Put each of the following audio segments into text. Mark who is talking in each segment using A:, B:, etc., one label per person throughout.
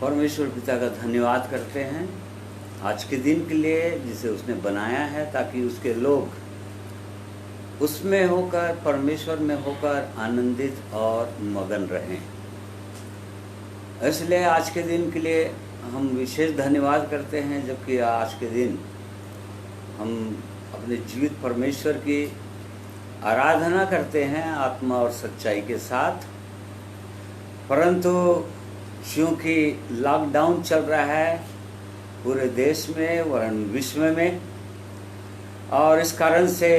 A: परमेश्वर पिता का धन्यवाद करते हैं आज के दिन के लिए जिसे उसने बनाया है, ताकि उसके लोग उसमें होकर, परमेश्वर में होकर आनंदित और मगन रहें। इसलिए आज के दिन के लिए हम विशेष धन्यवाद करते हैं, जबकि आज के दिन हम अपने जीवित परमेश्वर की आराधना करते हैं आत्मा और सच्चाई के साथ। परंतु क्योंकि लॉकडाउन चल रहा है पूरे देश में वरन विश्व में, और इस कारण से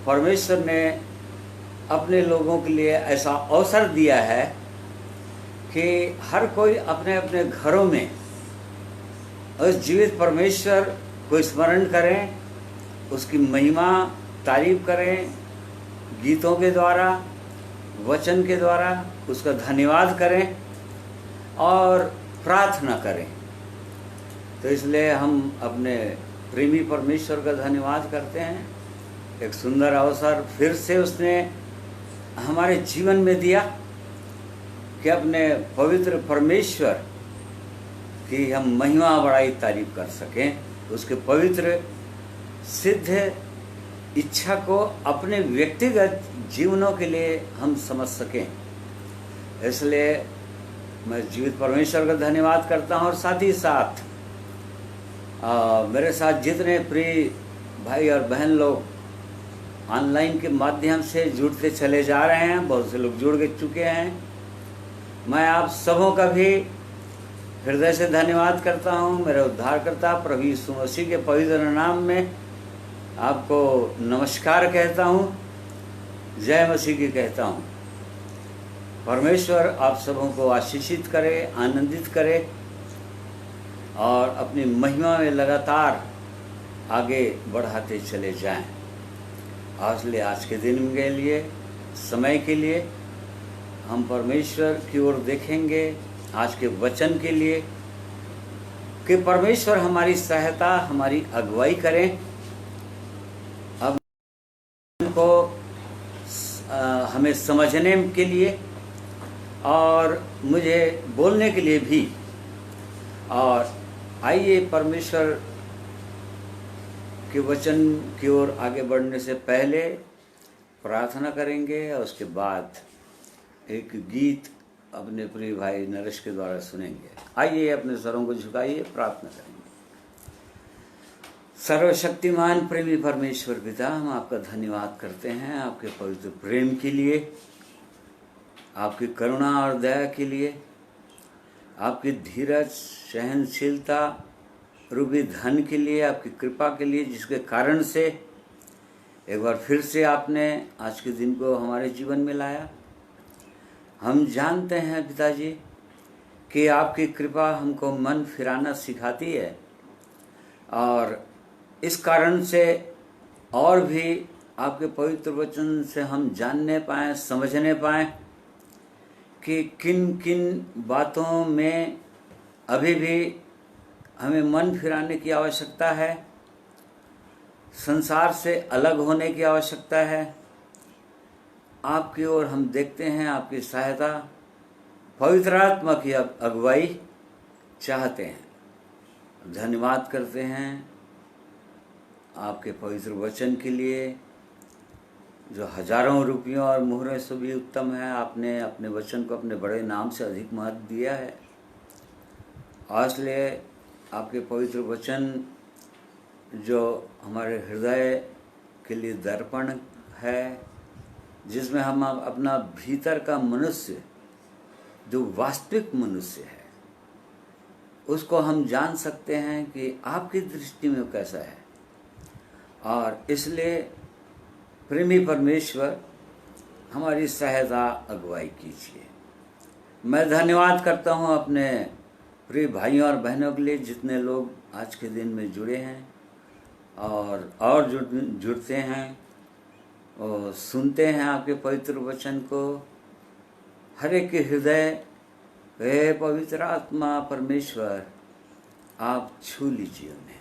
A: परमेश्वर ने अपने लोगों के लिए ऐसा अवसर दिया है कि हर कोई अपने अपने घरों में उस जीवित परमेश्वर को स्मरण करें, उसकी महिमा तारीफ करें, गीतों के द्वारा, वचन के द्वारा उसका धन्यवाद करें और प्रार्थना करें। तो इसलिए हम अपने प्रेमी परमेश्वर का धन्यवाद करते हैं। एक सुंदर अवसर फिर से उसने हमारे जीवन में दिया कि अपने पवित्र परमेश्वर की हम महिमा बड़ाई तारीफ कर सकें, उसके पवित्र सिद्ध इच्छा को अपने व्यक्तिगत जीवनों के लिए हम समझ सकें। इसलिए मैं जीवित परमेश्वर का धन्यवाद करता हूं, और साथ ही साथ मेरे साथ जितने प्रिय भाई और बहन लोग ऑनलाइन के माध्यम से जुड़ते चले जा रहे हैं, बहुत से लोग जुड़ चुके हैं, मैं आप सबों का भी हृदय से धन्यवाद करता हूं। मेरे उद्धारकर्ता प्रभु यीशु मसीह के पवित्र नाम में आपको नमस्कार कहता हूं, जय मसीह की कहता हूं। परमेश्वर आप सबों को आशीषित करे, आनंदित करे और अपनी महिमा में लगातार आगे बढ़ाते चले जाएं। इसलिए आज के दिन के लिए, समय के लिए हम परमेश्वर की ओर देखेंगे, आज के वचन के लिए कि परमेश्वर हमारी सहायता, हमारी अगुवाई करें। अब को हमें समझने के लिए और मुझे बोलने के लिए भी। और आइए परमेश्वर के वचन की ओर आगे बढ़ने से पहले प्रार्थना करेंगे, और उसके बाद एक गीत अपने प्रिय भाई नरेश के द्वारा सुनेंगे। आइए अपने स्वरों को झुकाइए, प्रार्थना करेंगे। सर्वशक्तिमान प्रेमी परमेश्वर पिता, हम आपका धन्यवाद करते हैं आपके पवित्र प्रेम के लिए, आपकी करुणा और दया के लिए, आपकी धीरज, सहनशीलता रूपी धन के लिए, आपकी कृपा के लिए, जिसके कारण से एक बार फिर से आपने आज के दिन को हमारे जीवन में लाया। हम जानते हैं पिताजी कि आपकी कृपा हमको मन फिराना सिखाती है, और इस कारण से और भी आपके पवित्र वचन से हम जानने पाएँ, समझने पाएँ कि किन किन बातों में अभी भी हमें मन फिराने की आवश्यकता है, संसार से अलग होने की आवश्यकता है। आपकी ओर हम देखते हैं, आपकी सहायता, पवित्र आत्मा की अगुवाई चाहते हैं। धन्यवाद करते हैं आपके पवित्र वचन के लिए, जो हजारों रुपयों और मुहरों से भी उत्तम है। आपने अपने वचन को अपने बड़े नाम से अधिक महत्व दिया है, और इसलिए आपके पवित्र वचन जो हमारे हृदय के लिए दर्पण है, जिसमें हम अपना भीतर का मनुष्य, जो वास्तविक मनुष्य है, उसको हम जान सकते हैं कि आपकी दृष्टि में कैसा है। और इसलिए प्रेमी परमेश्वर हमारी सहायता, अगुवाई कीजिए। मैं धन्यवाद करता हूँ अपने प्रिय भाइयों और बहनों के लिए, जितने लोग आज के दिन में जुड़े हैं और जुड़ते हैं और सुनते हैं आपके पवित्र वचन को। हर एक के हृदय, हे पवित्र आत्मा परमेश्वर, आप छू लीजिए उन्हें,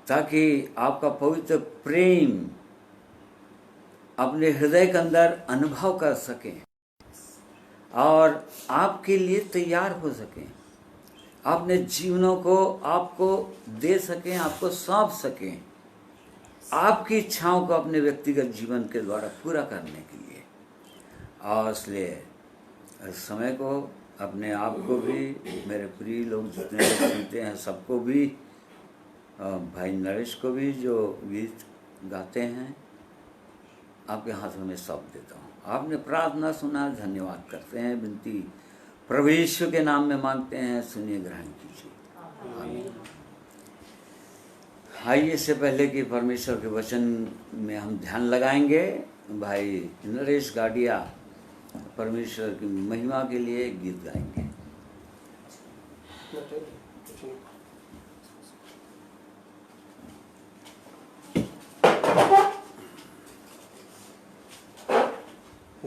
A: ताकि आपका पवित्र प्रेम अपने हृदय के अंदर अनुभव कर सकें और आपके लिए तैयार हो सकें। अपने जीवनों को आपको दे सकें, आपको सौंप सकें, आपकी इच्छाओं को अपने व्यक्तिगत जीवन के द्वारा पूरा करने के लिए। और इसलिए इस समय को अपने आप को भी, मेरे प्रिय लोग जितने लोग सुनते हैं सबको भी, भाई नरेश को भी जो गीत गाते हैं, आपके हाथों में सौंप देता हूँ। आपने प्रार्थना सुना, धन्यवाद करते हैं, विनती प्रभु यीशु के नाम में मांगते हैं, सुनिए, ग्रहण कीजिए। आमीन। आइए, इससे पहले कि परमेश्वर के वचन में हम ध्यान लगाएंगे, भाई नरेश गाडिया परमेश्वर की महिमा के लिए गीत गाएंगे।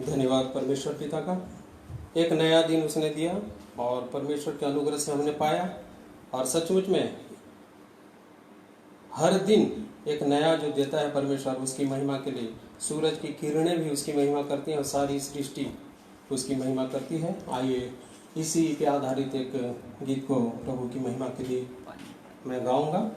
B: धन्यवाद परमेश्वर पिता का, एक नया दिन उसने दिया और परमेश्वर के अनुग्रह से हमने पाया। और सचमुच में हर दिन एक नया जो देता है परमेश्वर, उसकी महिमा के लिए सूरज की किरणें भी उसकी महिमा करती हैं और सारी सृष्टि उसकी महिमा करती है। आइए इसी पे आधारित एक गीत को प्रभु की महिमा के लिए मैं गाऊंगा।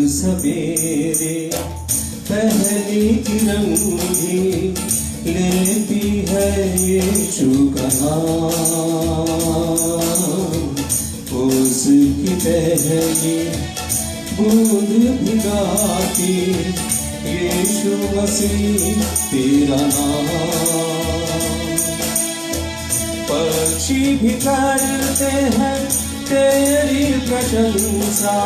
C: सवेरे पहली किरण भी लेती है यीशु का नाम, उसकी पहली बूंद भिगाती यीशु मसीह तेरा नाम। पक्षी भी करते हैं तेरी प्रशंसा,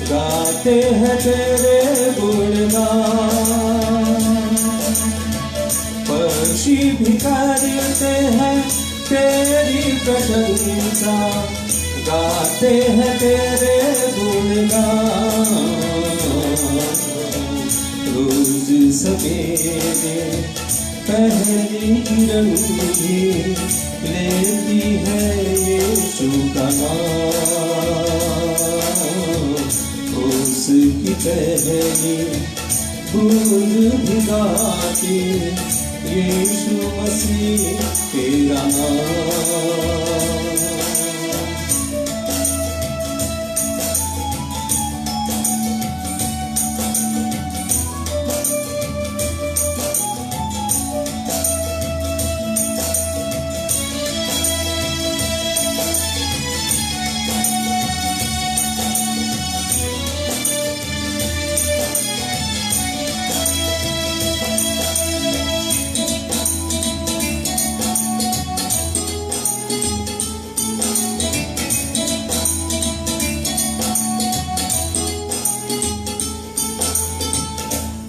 C: गाते हैं तेरे गुणगान। पक्षी भी करते हैं तेरी प्रशंसा, गाते हैं तेरे गुणगान। रोज सवेरे पहली किरण भी लेती है यीशु का नाम, उसकी पहली बूंद भिगाती यीशु मसीह तेरा नाम।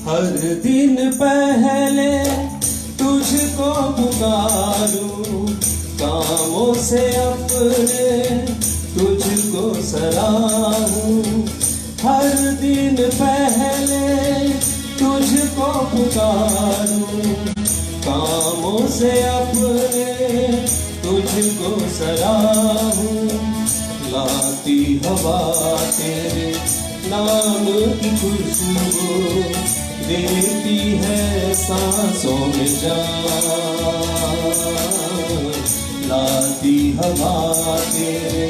C: हर दिन पहले तुझको पुकारूं, कामों से अपने तुझको सराहूं। हर दिन पहले तुझको पुकारूं, कामों से अपने तुझको सराहूं। लाती हवा तेरे नाम की खुशबू, देती है सांसों में जान। लाती हवा तेरे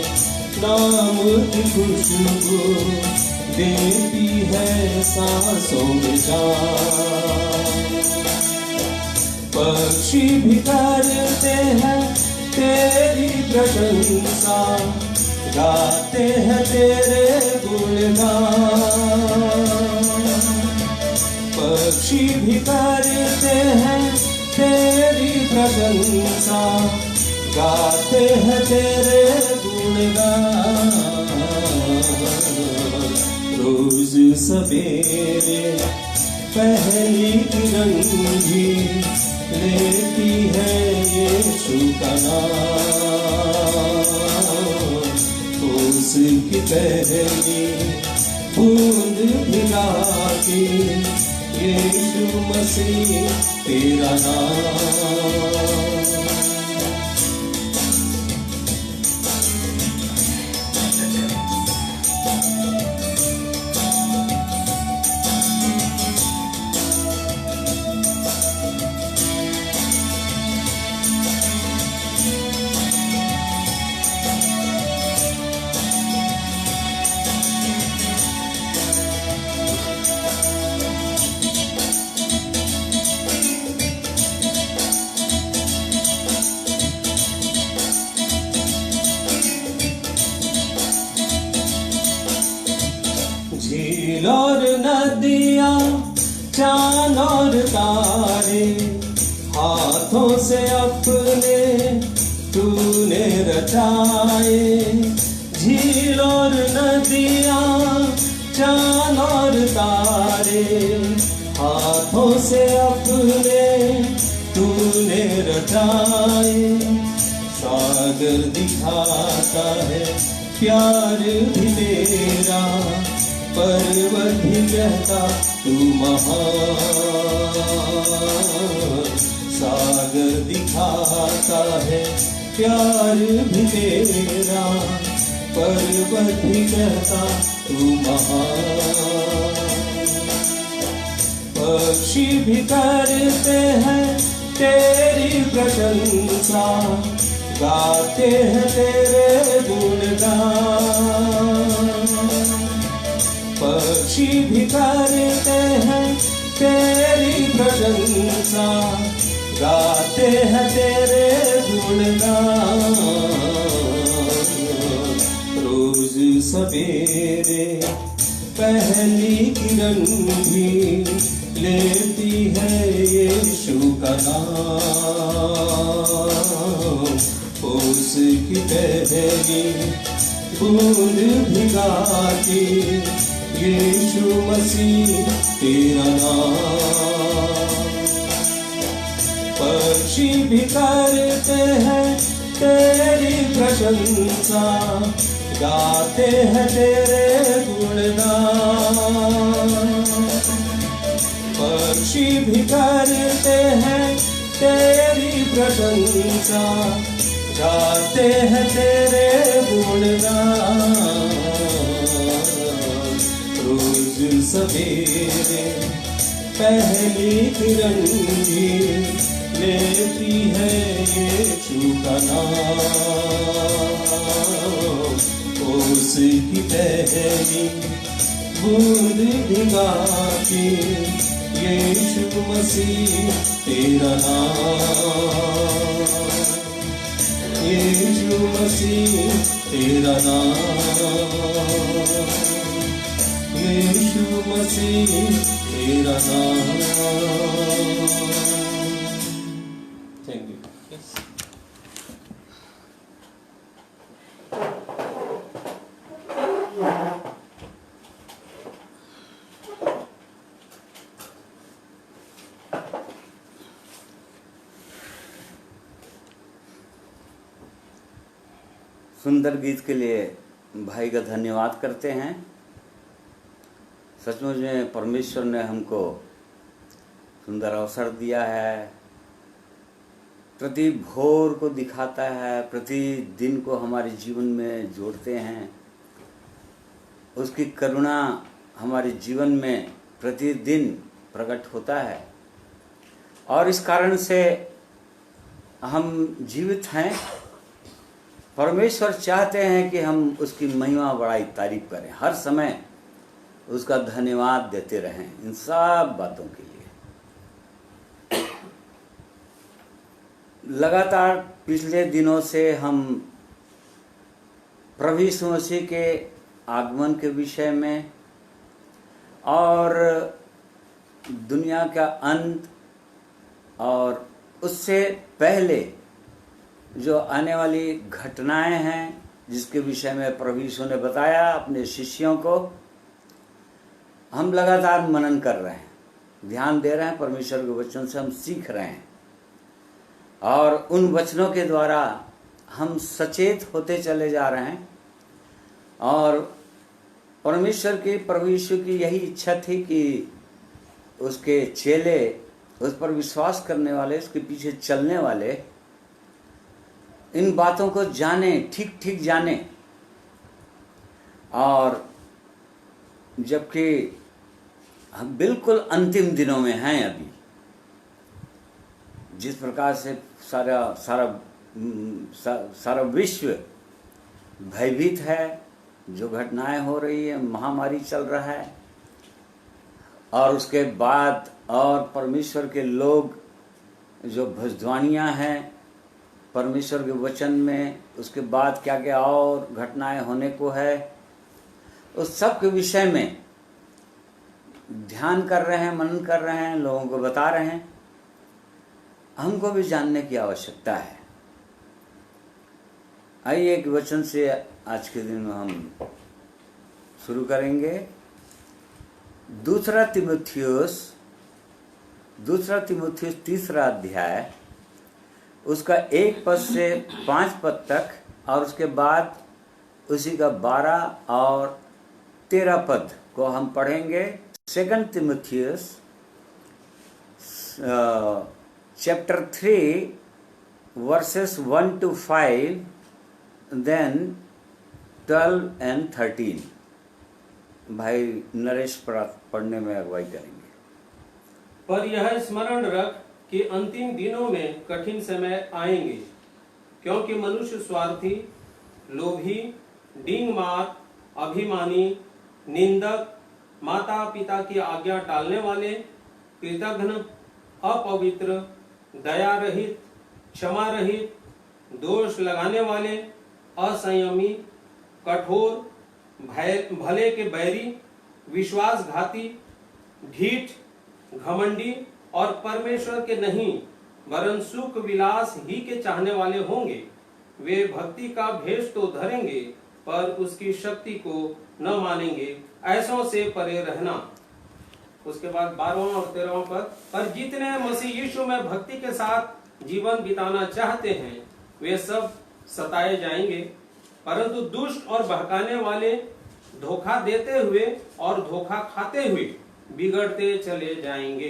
C: नाम की खुशबू, देती है सांसों में जान। पक्षी भी करते हैं तेरी प्रशंसा, गाते हैं तेरे गुणगान। पक्षी भी कर प्रशंसा, गाते हैं तेरे गुणगान। रोज सवेरे पहली किरण भी लेती है यीशु का नाम। उसकी पहली बूंद भिगाती यीशु मसीह तेरा नाम। झील और नदियाँ, चांद और तारे, हाथों से अपने तूने रचाए। झील और नदियाँ, चांद और तारे, हाथों से अपने तूने रचाए। सागर दिखाता है प्यार भी तेरा, पर्वत भी कहता तू महान। सागर दिखाता है प्यार भी तेरा, पर्वत भी कहता तू महान। पक्षी भी करते हैं तेरी प्रशंसा, गाते हैं तेरे गुणगान। पक्षी भी करते हैं तेरी प्रशंसा, गाते हैं तेरे गुणगान। रोज सवेरे पहली किरण भी लेती है यीशु का नाम। उसकी पहली बूंद भिगाती यीशु मसीह तेरा नाम। पक्षी भी करते हैं तेरी प्रशंसा, गाते हैं तेरे गुणगान। पक्षी भी करते हैं तेरी प्रशंसा, गाते हैं तेरे गुणगान। रोज सवेरे पहली किरण भी लेती है यीशु का नाम। उसकी पहली बूंद भिगाती यीशु मसीह तेरा नाम। यीशु मसीह तेरा नाम। यीशु मसीह तेरा नाम।
B: Thank you.
A: सुंदर गीत के लिए भाई का धन्यवाद करते हैं। सचमुच में परमेश्वर ने हमको सुंदर अवसर दिया है, प्रति भोर को दिखाता है, प्रति दिन को हमारे जीवन में जोड़ते हैं। उसकी करुणा हमारे जीवन में प्रतिदिन प्रकट होता है और इस कारण से हम जीवित हैं। परमेश्वर चाहते हैं कि हम उसकी महिमा बड़ाई तारीफ करें, हर समय उसका धन्यवाद देते रहें इन सब बातों के लिए। लगातार पिछले दिनों से हम प्रभु यीशु मसीह के आगमन के विषय में और दुनिया का अंत और उससे पहले जो आने वाली घटनाएं हैं जिसके विषय में प्रभु यीशु ने बताया अपने शिष्यों को, हम लगातार मनन कर रहे हैं, ध्यान दे रहे हैं, परमेश्वर के वचन से हम सीख रहे हैं और उन वचनों के द्वारा हम सचेत होते चले जा रहे हैं। और परमेश्वर की, प्रभु यीशु की यही इच्छा थी कि उसके चेले, उस पर विश्वास करने वाले, उसके पीछे चलने वाले इन बातों को जाने, ठीक ठीक जाने। और जबकि हम बिल्कुल अंतिम दिनों में हैं अभी, जिस प्रकार से सारा विश्व भयभीत है, जो घटनाएं हो रही है, महामारी चल रहा है, और उसके बाद और परमेश्वर के लोग जो भविष्यवाणियां हैं परमेश्वर के वचन में, उसके बाद क्या क्या और घटनाएं होने को है, उस सब के विषय में ध्यान कर रहे हैं, मनन कर रहे हैं, लोगों को बता रहे हैं। हमको भी जानने की आवश्यकता है। आइए एक वचन से आज के दिन में हम शुरू करेंगे। दूसरा तीमुथियुस 3 अध्याय, उसका 1 पद से 5 पद तक, और उसके बाद उसी का 12 और 13 पद को हम पढ़ेंगे। 2 तीमुथियुस chapter 3 verses 1 to 5, then 12 and 13। भाई नरेश पढ़ने में अगुवाई करेंगे।
B: पर यह स्मरण रख कि अंतिम दिनों में कठिन समय आएंगे, क्योंकि मनुष्य स्वार्थी, लोभी, डींगमार, अभिमानी, निंदक, माता पिता की आज्ञा टालने वाले, कृतघ्न, अपवित्र, दया रहित, क्षमा रहित, दोष लगाने वाले, असंयमी, कठोर, भले के बैरी, विश्वासघाती, ढीठ, घमंडी और परमेश्वर के नहीं वरन सुख विलास ही के चाहने वाले होंगे। वे भक्ति का भेष तो धरेंगे पर उसकी शक्ति को न मानेंगे। ऐसों से परे रहना। उसके बाद 12वां और 13वां पद, पर जितने मसीह यीशु में भक्ति के साथ जीवन बिताना चाहते हैं वे सब सताए जाएंगे, परंतु दुष्ट और बहकाने वाले धोखा देते हुए और धोखा खाते हुए बिगड़ते चले जाएंगे।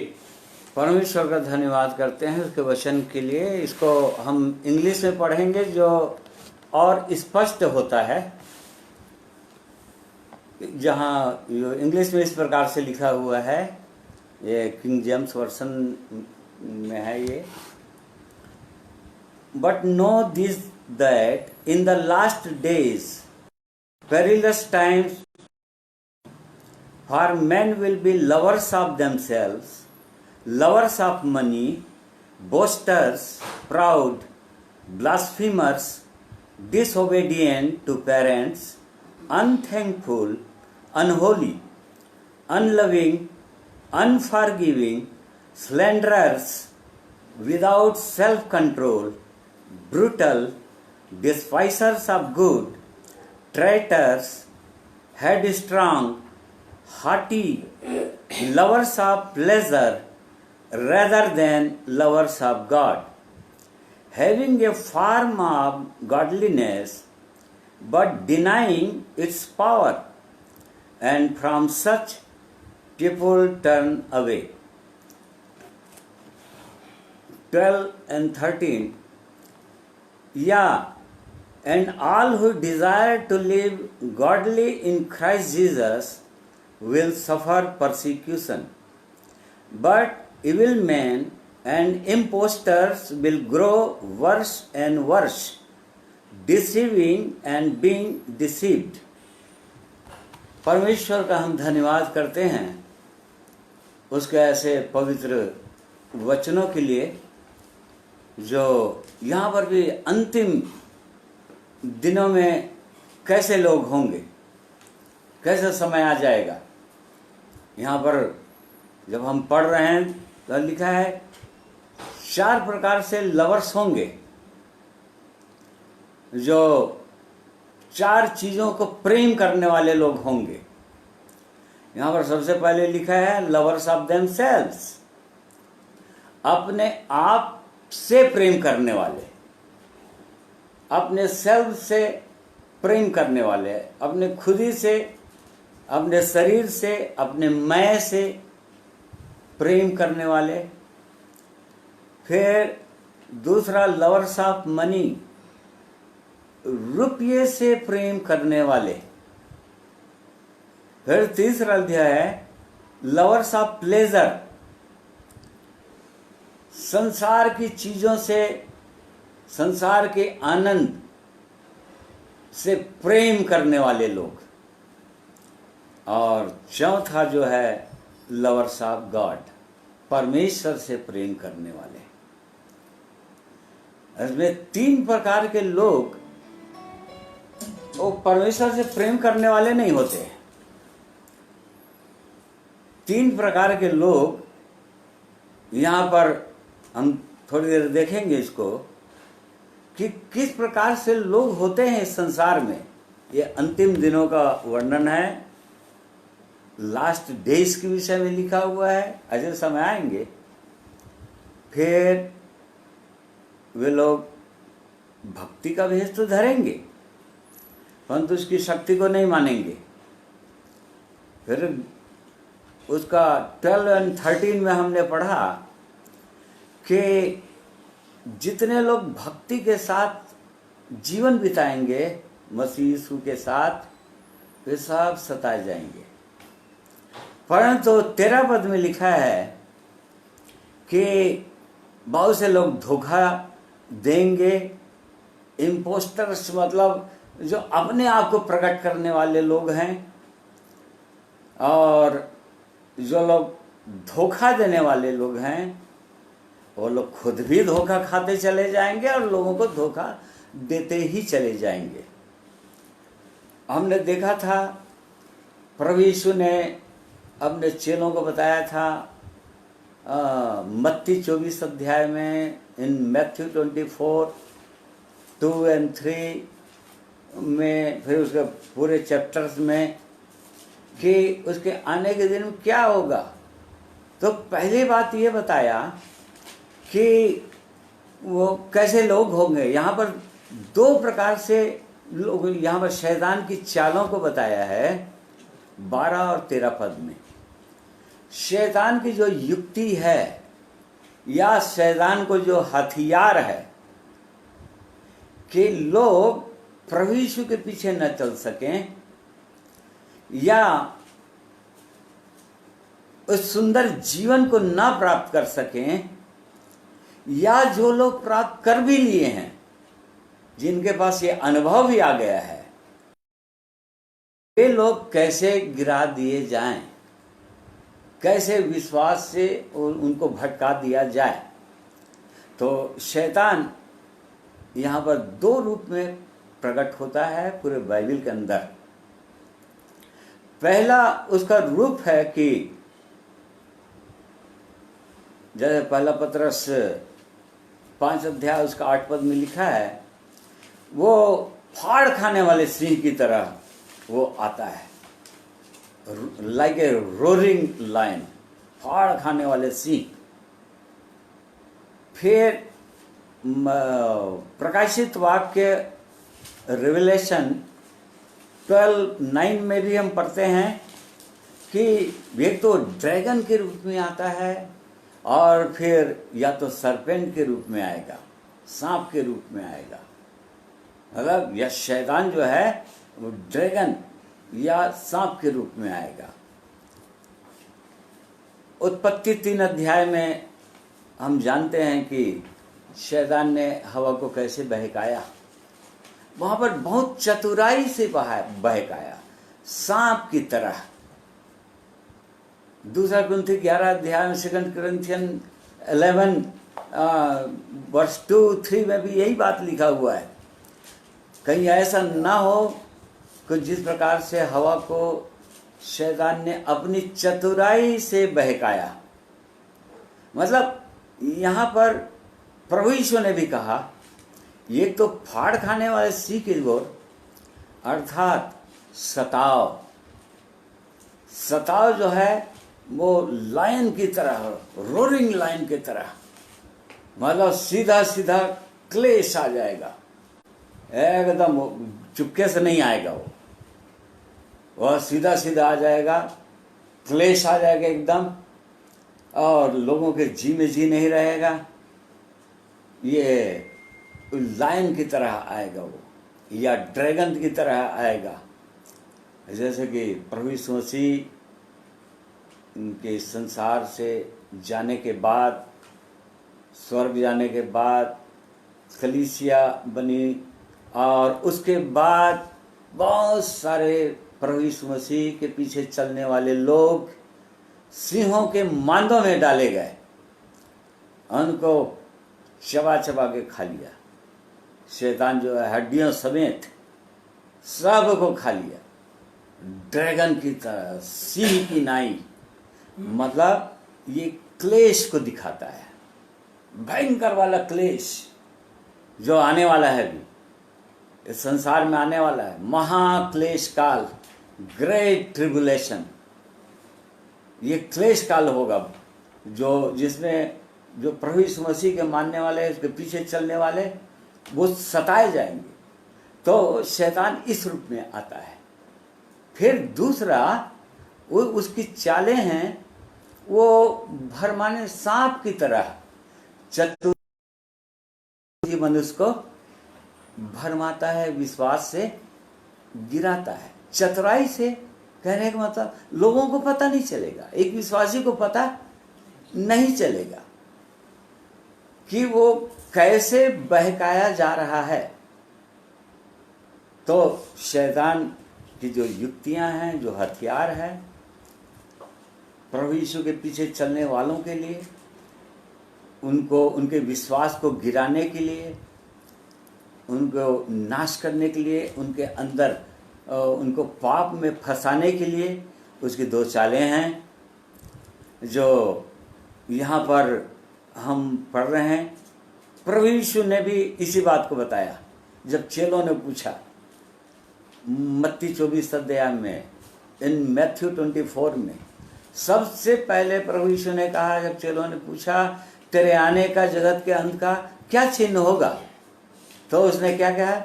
A: परमेश्वर का धन्यवाद करते हैं उसके वचन के लिए। इसको हम इंग्लिश में पढ़ेंगे जो और स्पष्ट होता है। जहाँ इंग्लिश में इस प्रकार से लिखा हुआ है, ये किंग जेम्स वर्सन में है ये, but know this that in the last days perilous times, for men will be lovers of themselves, lovers of money, boasters, proud, blasphemers, disobedient to parents, unthankful, unholy, unloving, unforgiving, slanderers, without self-control, brutal, despisers of good, traitors, headstrong, haughty, lovers of pleasure rather than lovers of God, having a form of godliness but denying its power, and from such people turn away. 12 and 13. Yeah, and all who desire to live godly in Christ Jesus will suffer persecution. But evil men and impostors will grow worse and worse, deceiving and being deceived. परमेश्वर का हम धन्यवाद करते हैं उसके ऐसे पवित्र वचनों के लिए जो यहाँ पर भी अंतिम दिनों में कैसे लोग होंगे, कैसे समय आ जाएगा। यहाँ पर जब हम पढ़ रहे हैं तो लिखा है 4 प्रकार से लवर्स होंगे, जो 4 चीजों को प्रेम करने वाले लोग होंगे। यहां पर सबसे पहले लिखा है लवर्स ऑफ देमसेल्व्स, अपने आप से प्रेम करने वाले, अपने सेल्फ से प्रेम करने वाले, अपने खुदी से, अपने शरीर से, अपने मैं से प्रेम करने वाले। फिर दूसरा लवर्स ऑफ मनी, रुपये से प्रेम करने वाले। फिर तीसरा अध्याय है लवर्स ऑफ प्लेजर, संसार की चीजों से, संसार के आनंद से प्रेम करने वाले लोग। और चौथा जो है लवर्स ऑफ गॉड, परमेश्वर से प्रेम करने वाले। इसमें 3 प्रकार के लोग वो परमेश्वर से प्रेम करने वाले नहीं होते। 3 प्रकार के लोग यहां पर हम थोड़ी देर देखेंगे इसको कि किस प्रकार से लोग होते हैं इस संसार में। ये अंतिम दिनों का वर्णन है, लास्ट डेज के विषय में लिखा हुआ है। अजय समय आएंगे, फिर वे लोग भक्ति का भेष तो धरेंगे परंतु उसकी शक्ति को नहीं मानेंगे। फिर उसका 12 और 13 में हमने पढ़ा कि जितने लोग भक्ति के साथ जीवन बिताएंगे मसीह यीशु के साथ, वे सब सताए जाएंगे। परंतु 13 पद में लिखा है कि बहुत से लोग धोखा देंगे। इम्पोस्टर्स मतलब जो अपने आप को प्रकट करने वाले लोग हैं, और जो लोग धोखा देने वाले लोग हैं वो लोग खुद भी धोखा खाते चले जाएंगे और लोगों को धोखा देते ही चले जाएंगे। हमने देखा था प्रभु यीशु ने अपने चेलों को बताया था मत्ती 24 अध्याय में, इन मैथ्यू 24, 2 और 3 में, फिर उसके पूरे चैप्टर्स में, कि उसके आने के दिन में क्या होगा। तो पहली बात ये बताया कि वो कैसे लोग होंगे। यहाँ पर 2 प्रकार से लोग, यहाँ पर शैतान की चालों को बताया है 12 और 13 पद में। शैतान की जो युक्ति है या शैतान को जो हथियार है कि लोग प्रभु यीशु के पीछे न चल सकें या उस सुंदर जीवन को ना प्राप्त कर सकें, या जो लोग प्राप्त कर भी लिए हैं, जिनके पास ये अनुभव भी आ गया है, वे लोग कैसे गिरा दिए जाएं, कैसे विश्वास से उनको भटका दिया जाए। तो शैतान यहाँ पर 2 रूप में प्रकट होता है पूरे बाइबल के अंदर। पहला उसका रूप है कि जैसे पहला पत्रस 5 अध्याय उसका 8 पद में लिखा है, वो फाड़ खाने वाले सिंह की तरह वो आता है, लाइक ए रोरिंग लायन, फाड़ खाने वाले सिंह। फिर प्रकाशित वाक्य रिवलेशन 12:9 में भी हम पढ़ते हैं कि एक तो ड्रैगन के रूप में आता है और फिर या तो सरपेंट के रूप में आएगा, सांप के रूप में आएगा। मतलब यह शैतान जो है वो ड्रैगन या सांप के रूप में आएगा। उत्पत्ति 3 अध्याय में हम जानते हैं कि शैतान ने हवा को कैसे बहकाया। वहां पर बहुत चतुराई से बहकाया, सांप की तरह। 2 कुरिन्थी 11 अध्याय में, 2 Corinthians 11 वर्ष 2-3 में भी यही बात लिखा हुआ है। कहीं ऐसा ना हो कि जिस प्रकार से हवा को शैतान ने अपनी चतुराई से बहकाया। मतलब यहाँ पर प्रभु यीशु ने भी कहा, ये तो फाड़ खाने वाले सी की ओर, अर्थात सताव जो है वो लायन की तरह, रोरिंग लायन की तरह, मतलब सीधा सीधा क्लेश आ जाएगा, एकदम चुपके से नहीं आएगा, वह सीधा सीधा आ जाएगा, क्लेश आ जाएगा एकदम, और लोगों के जी में जी नहीं रहेगा। ये लायन की तरह आएगा वो, या ड्रैगन की तरह आएगा। जैसे कि प्रभु यीशु मसीह के संसार से जाने के बाद, स्वर्ग जाने के बाद कलीसिया बनी, और उसके बाद बहुत सारे प्रभु यीशु मसीह के पीछे चलने वाले लोग सिंहों के मांदों में डाले गए, उनको चबा चबा के खा लिया। शैतान जो है हड्डियों समेत सबको खा लिया, ड्रैगन की तरह, सिंह की नाई। मतलब ये क्लेश को दिखाता है, भयंकर वाला क्लेश जो आने वाला है, अभी इस संसार में आने वाला है, महाक्लेश काल, ग्रेट ट्रिबुलेशन। ये क्लेश काल होगा जो जिसमें जो प्रभु यीशु मसीह के मानने वाले, उसके पीछे चलने वाले, वो सताए जाएंगे। तो शैतान इस रूप में आता है। फिर दूसरा, वो उसकी चालें हैं, वो भरमाने सांप की तरह चतुर मनुष्य को भरमाता है, विश्वास से गिराता है। चतुराई से कहने का मतलब लोगों को पता नहीं चलेगा, एक विश्वासी को पता नहीं चलेगा कि वो कैसे बहकाया जा रहा है। तो शैतान की जो युक्तियां हैं, जो हथियार हैं, प्रभु यीशु के पीछे चलने वालों के लिए, उनको उनके विश्वास को गिराने के लिए, उनको नाश करने के लिए, उनके अंदर उनको पाप में फंसाने के लिए, उसकी दो चालें हैं जो यहाँ पर हम पढ़ रहे हैं। प्रभु यीशु ने भी इसी बात को बताया जब चेलों ने पूछा, मत्ती 24 अध्याय में, इन मैथ्यू 24 में, सबसे पहले प्रभु यीशु ने कहा, जब चेलों ने पूछा तेरे आने का, जगत के अंत का क्या चिन्ह होगा, तो उसने क्या कहा?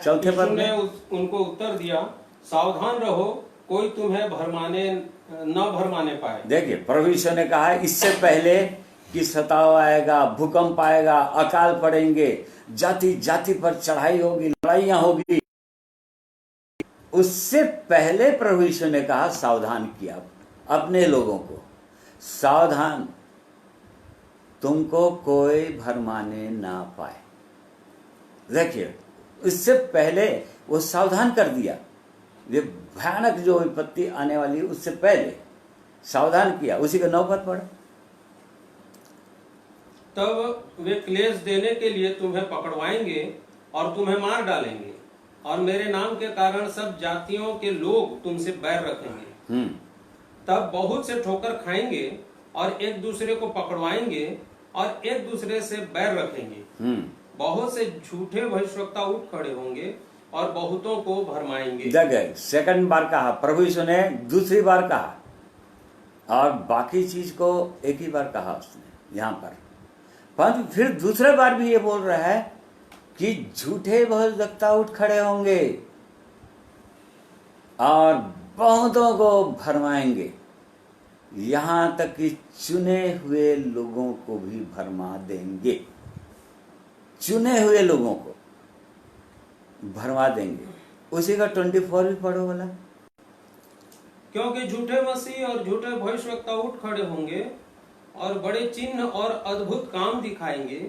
A: चौथे पद में
B: उनको उत्तर दिया, सावधान रहो, कोई तुम्हें न भरमाने पाए।
A: देखिए, प्रभु यीशु ने कहा इससे पहले कि सताव आएगा, भूकंप आएगा, अकाल पड़ेंगे, जाति जाति पर चढ़ाई होगी, लड़ाइयां होगी, उससे पहले प्रभु यीशु ने कहा सावधान किया अपने लोगों को, सावधान, तुमको कोई भरमाने ना पाए। देखिए, इससे पहले वो सावधान कर दिया, ये भयानक जो विपत्ति आने वाली उससे पहले सावधान किया। उसी का 9 पद पढ़।
B: तब वे क्लेश देने के लिए तुम्हें पकड़वाएंगे और तुम्हें मार डालेंगे, और मेरे नाम के कारण सब जातियों के लोग तुमसे बैर रखेंगे। तब बहुत से ठोकर खाएंगे और एक दूसरे को पकड़वाएंगे और एक दूसरे से बैर रखेंगे। बहुत से झूठे भविष्यवक्ता उठ खड़े होंगे और बहुतों को भरमाएंगे। जगह
A: सेकंड बार कहा प्रभु यीशु ने, दूसरी बार कहा, और बाकी चीज को एक ही बार कहा उसने यहाँ पर। परंतु फिर दूसरे बार भी ये बोल रहा है कि झूठे भविष्यवक्ता उठ खड़े होंगे और बहुतों को भरमाएंगे, यहाँ तक कि चुने हुए लोगों को भी भरमा देंगे। चुने हुए लोगों को भरवा देंगे। उसी का 24 भी पढ़ो वाला।
B: क्योंकि झूठे मसीह और झूठे भविष्यवक्ता उठ खड़े होंगे और बड़े चिन्ह और अद्भुत काम दिखाएंगे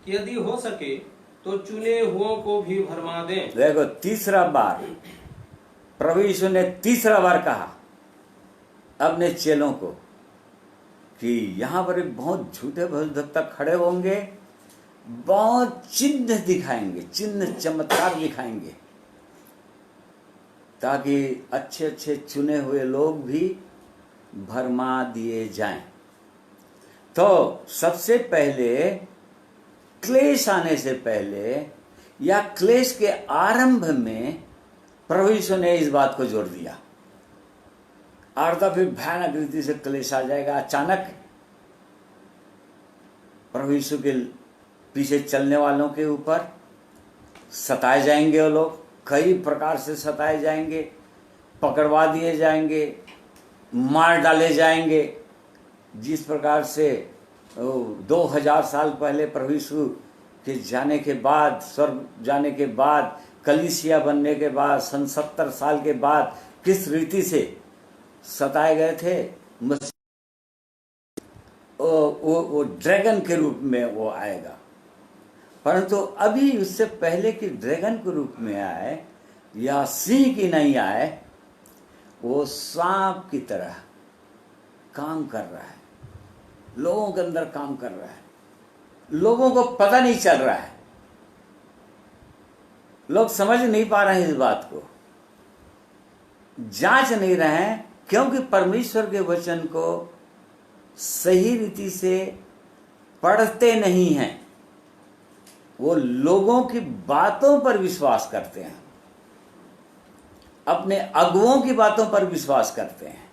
B: कि यदि हो सके तो चुने हुओं को भी भरमा दें।
A: देखो, तीसरा बार प्रभु यीशु ने तीसरा बार कहा अपने चेलों को कि यहाँ पर बहुत झूठे भविष्यवक्ता खड़े होंगे, बहुत चिन्ह दिखाएंगे, चिन्ह चमत्कार दिखाएंगे, ताकि अच्छे अच्छे चुने हुए लोग भी भरमा दिए जाएं। तो सबसे पहले क्लेश आने से पहले या क्लेश के आरंभ में प्रभु यीशु ने इस बात को जोड़ दिया। और तो फिर भयानक रीति से क्लेश आ जाएगा। अचानक प्रभु यीशु के पीछे चलने वालों के ऊपर सताए जाएंगे। वो लोग कई प्रकार से सताए जाएंगे, पकड़वा दिए जाएंगे, मार डाले जाएंगे। जिस प्रकार से 2000 साल पहले प्रभु यीशु के जाने के बाद, स्वर्ग जाने के बाद, कलीसिया बनने के बाद, 70 साल के बाद किस रीति से सताए गए थे, वो ड्रैगन के रूप में वो आएगा। परंतु अभी उससे पहले कि ड्रैगन के रूप में आए या सिंह की नहीं आए, वो सांप की तरह काम कर रहा है, लोगों के अंदर काम कर रहा है। लोगों को पता नहीं चल रहा है, लोग समझ नहीं पा रहे हैं इस बात को, जांच नहीं रहे हैं, क्योंकि परमेश्वर के वचन को सही रीति से पढ़ते नहीं हैं। वो लोगों की बातों पर विश्वास करते हैं, अपने अगुओं की बातों पर विश्वास करते हैं,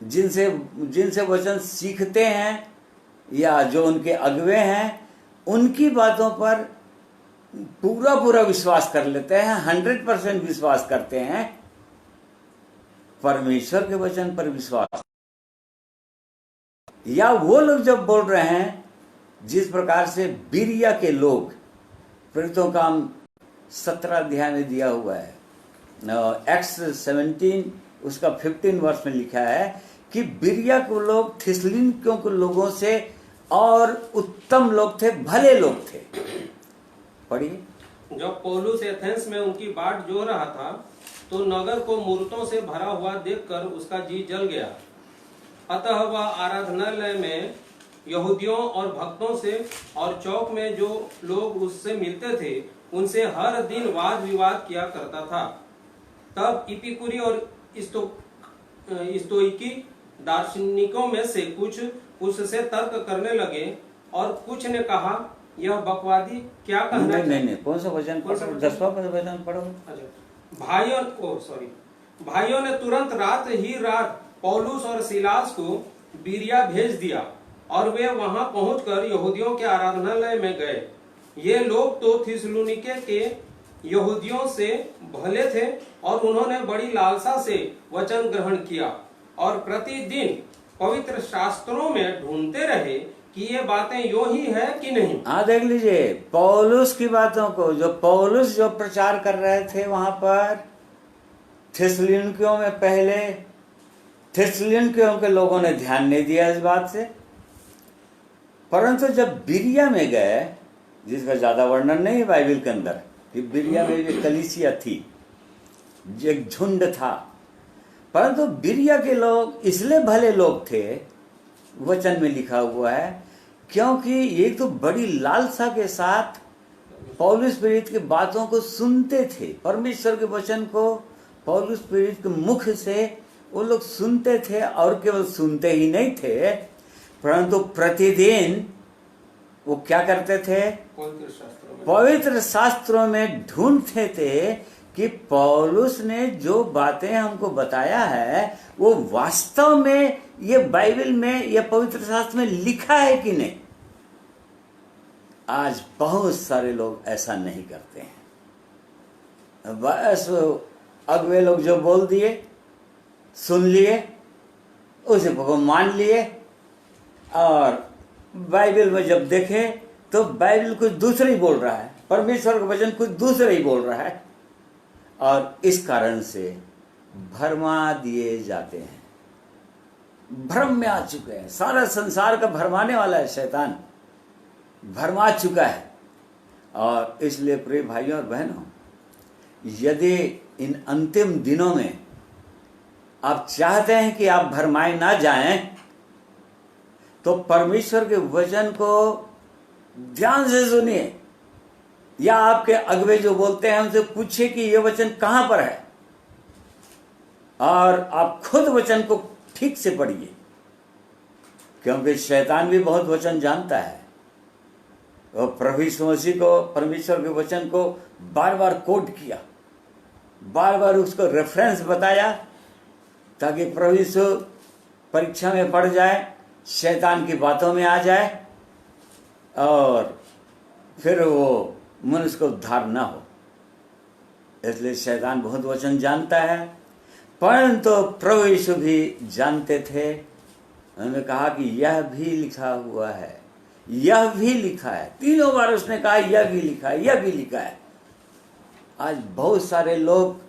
A: जिनसे वचन सीखते हैं या जो उनके अगुए हैं, उनकी बातों पर पूरा विश्वास कर लेते हैं, 100% विश्वास करते हैं। परमेश्वर के वचन पर विश्वास, या वो लोग जब बोल रहे हैं जिस प्रकार से बिरिया के लोग, प्रेरितों का 17 अध्याय में दिया हुआ है, एक्स 17 उसका 15 वर्ष में लिखा है कि बिरिया के लोग थिस्सलुनीकियों के लोगों से और उत्तम लोग थे, भले लोग थे। पढ़िए।
B: जब पौलुस एथेंस में उनकी बाट जो रहा था, तो नगर को मूर्तों से भरा हुआ देखकर उसका जी जल गया। अतः वह आराधनालय में यहूदियों और भक्तों से और चौक में जो लोग उससे मिलते थे उनसे हर दिन वाद विवाद किया करता था। तब इपिकुरी और स्तोईकी दार्शनिकों में से कुछ उससे तर्क करने लगे, और कुछ ने कहा, यह बकवादी क्या कहना है?
A: नहीं, कौन सा वचन? 10वां वचन पढ़ो।
B: भाइयों ने तुरंत रात पौलुस और सिलास को बिरिया भेज दिया, और वे वहां पहुंचकर यहूदियों के आराधनालय में गए। ये लोग तो थिस्सलुनीके के यहूदियों से भले थे, और उन्होंने बड़ी लालसा से वचन ग्रहण किया, और प्रतिदिन पवित्र शास्त्रों में ढूंढते रहे कि ये बातें यो ही है कि नहीं।
A: हाँ, देख लीजिए पौलुस की बातों को, जो पौलुस जो प्रचार कर रहे थे वहां पर थिस्सलुनीकियों में, पहले थिस्सलुनीकियों के लोगों ने ध्यान नहीं दिया इस बात से। परंतु जब बिरिया में गए, जिसका ज्यादा वर्णन नहीं है बाइबल के अंदर, कि बिरिया में जो कलीसिया थी, एक झुंड था, परंतु बिरिया के लोग इसलिए भले लोग थे, वचन में लिखा हुआ है, क्योंकि ये तो बड़ी लालसा के साथ पौलुस प्रेरित की बातों को सुनते थे। परमेश्वर के वचन को पौलुस प्रेरित के मुख से वो लोग सुनते थे, और केवल सुनते ही नहीं थे, परंतु प्रतिदिन वो क्या करते थे? पवित्र शास्त्रों में ढूंढते थे कि पौलुस ने जो बातें हमको बताया है वो वास्तव में ये बाइबल में या पवित्र शास्त्र में लिखा है कि नहीं। आज बहुत सारे लोग ऐसा नहीं करते हैं, बस अगवे लोग जो बोल दिए, सुन लिए, उसे को मान लिए, और बाइबल में जब देखे तो बाइबल कुछ दूसरा ही बोल रहा है, परमेश्वर का वचन कुछ दूसरा ही बोल रहा है, और इस कारण से भरमा दिए जाते हैं, भ्रम में आ चुके हैं। सारा संसार का भरमाने वाला है शैतान, भरमा चुका है। और इसलिए प्रिय भाइयों और बहनों, यदि इन अंतिम दिनों में आप चाहते हैं कि आप भरमाए ना जाएं, तो परमेश्वर के वचन को ध्यान से सुनिए, या आपके अगवे जो बोलते हैं उनसे पूछिए कि यह वचन कहां पर है, और आप खुद वचन को ठीक से पढ़िए, क्योंकि शैतान भी बहुत वचन जानता है, और प्रभु यीशु मसीह को, परमेश्वर के वचन को बार बार कोट किया, बार बार उसको रेफरेंस बताया, ताकि प्रभु यीशु परीक्षा में पड़ जाए, शैतान की बातों में आ जाए और फिर वो मनुष्य को उद्धार न हो। इसलिए शैतान बहुत वचन जानता है, परंतु प्रभु यीशु भी जानते थे। उन्होंने कहा कि यह भी लिखा हुआ है, यह भी लिखा है। 3 बार उसने कहा यह भी लिखा है, यह भी लिखा है। आज बहुत सारे लोग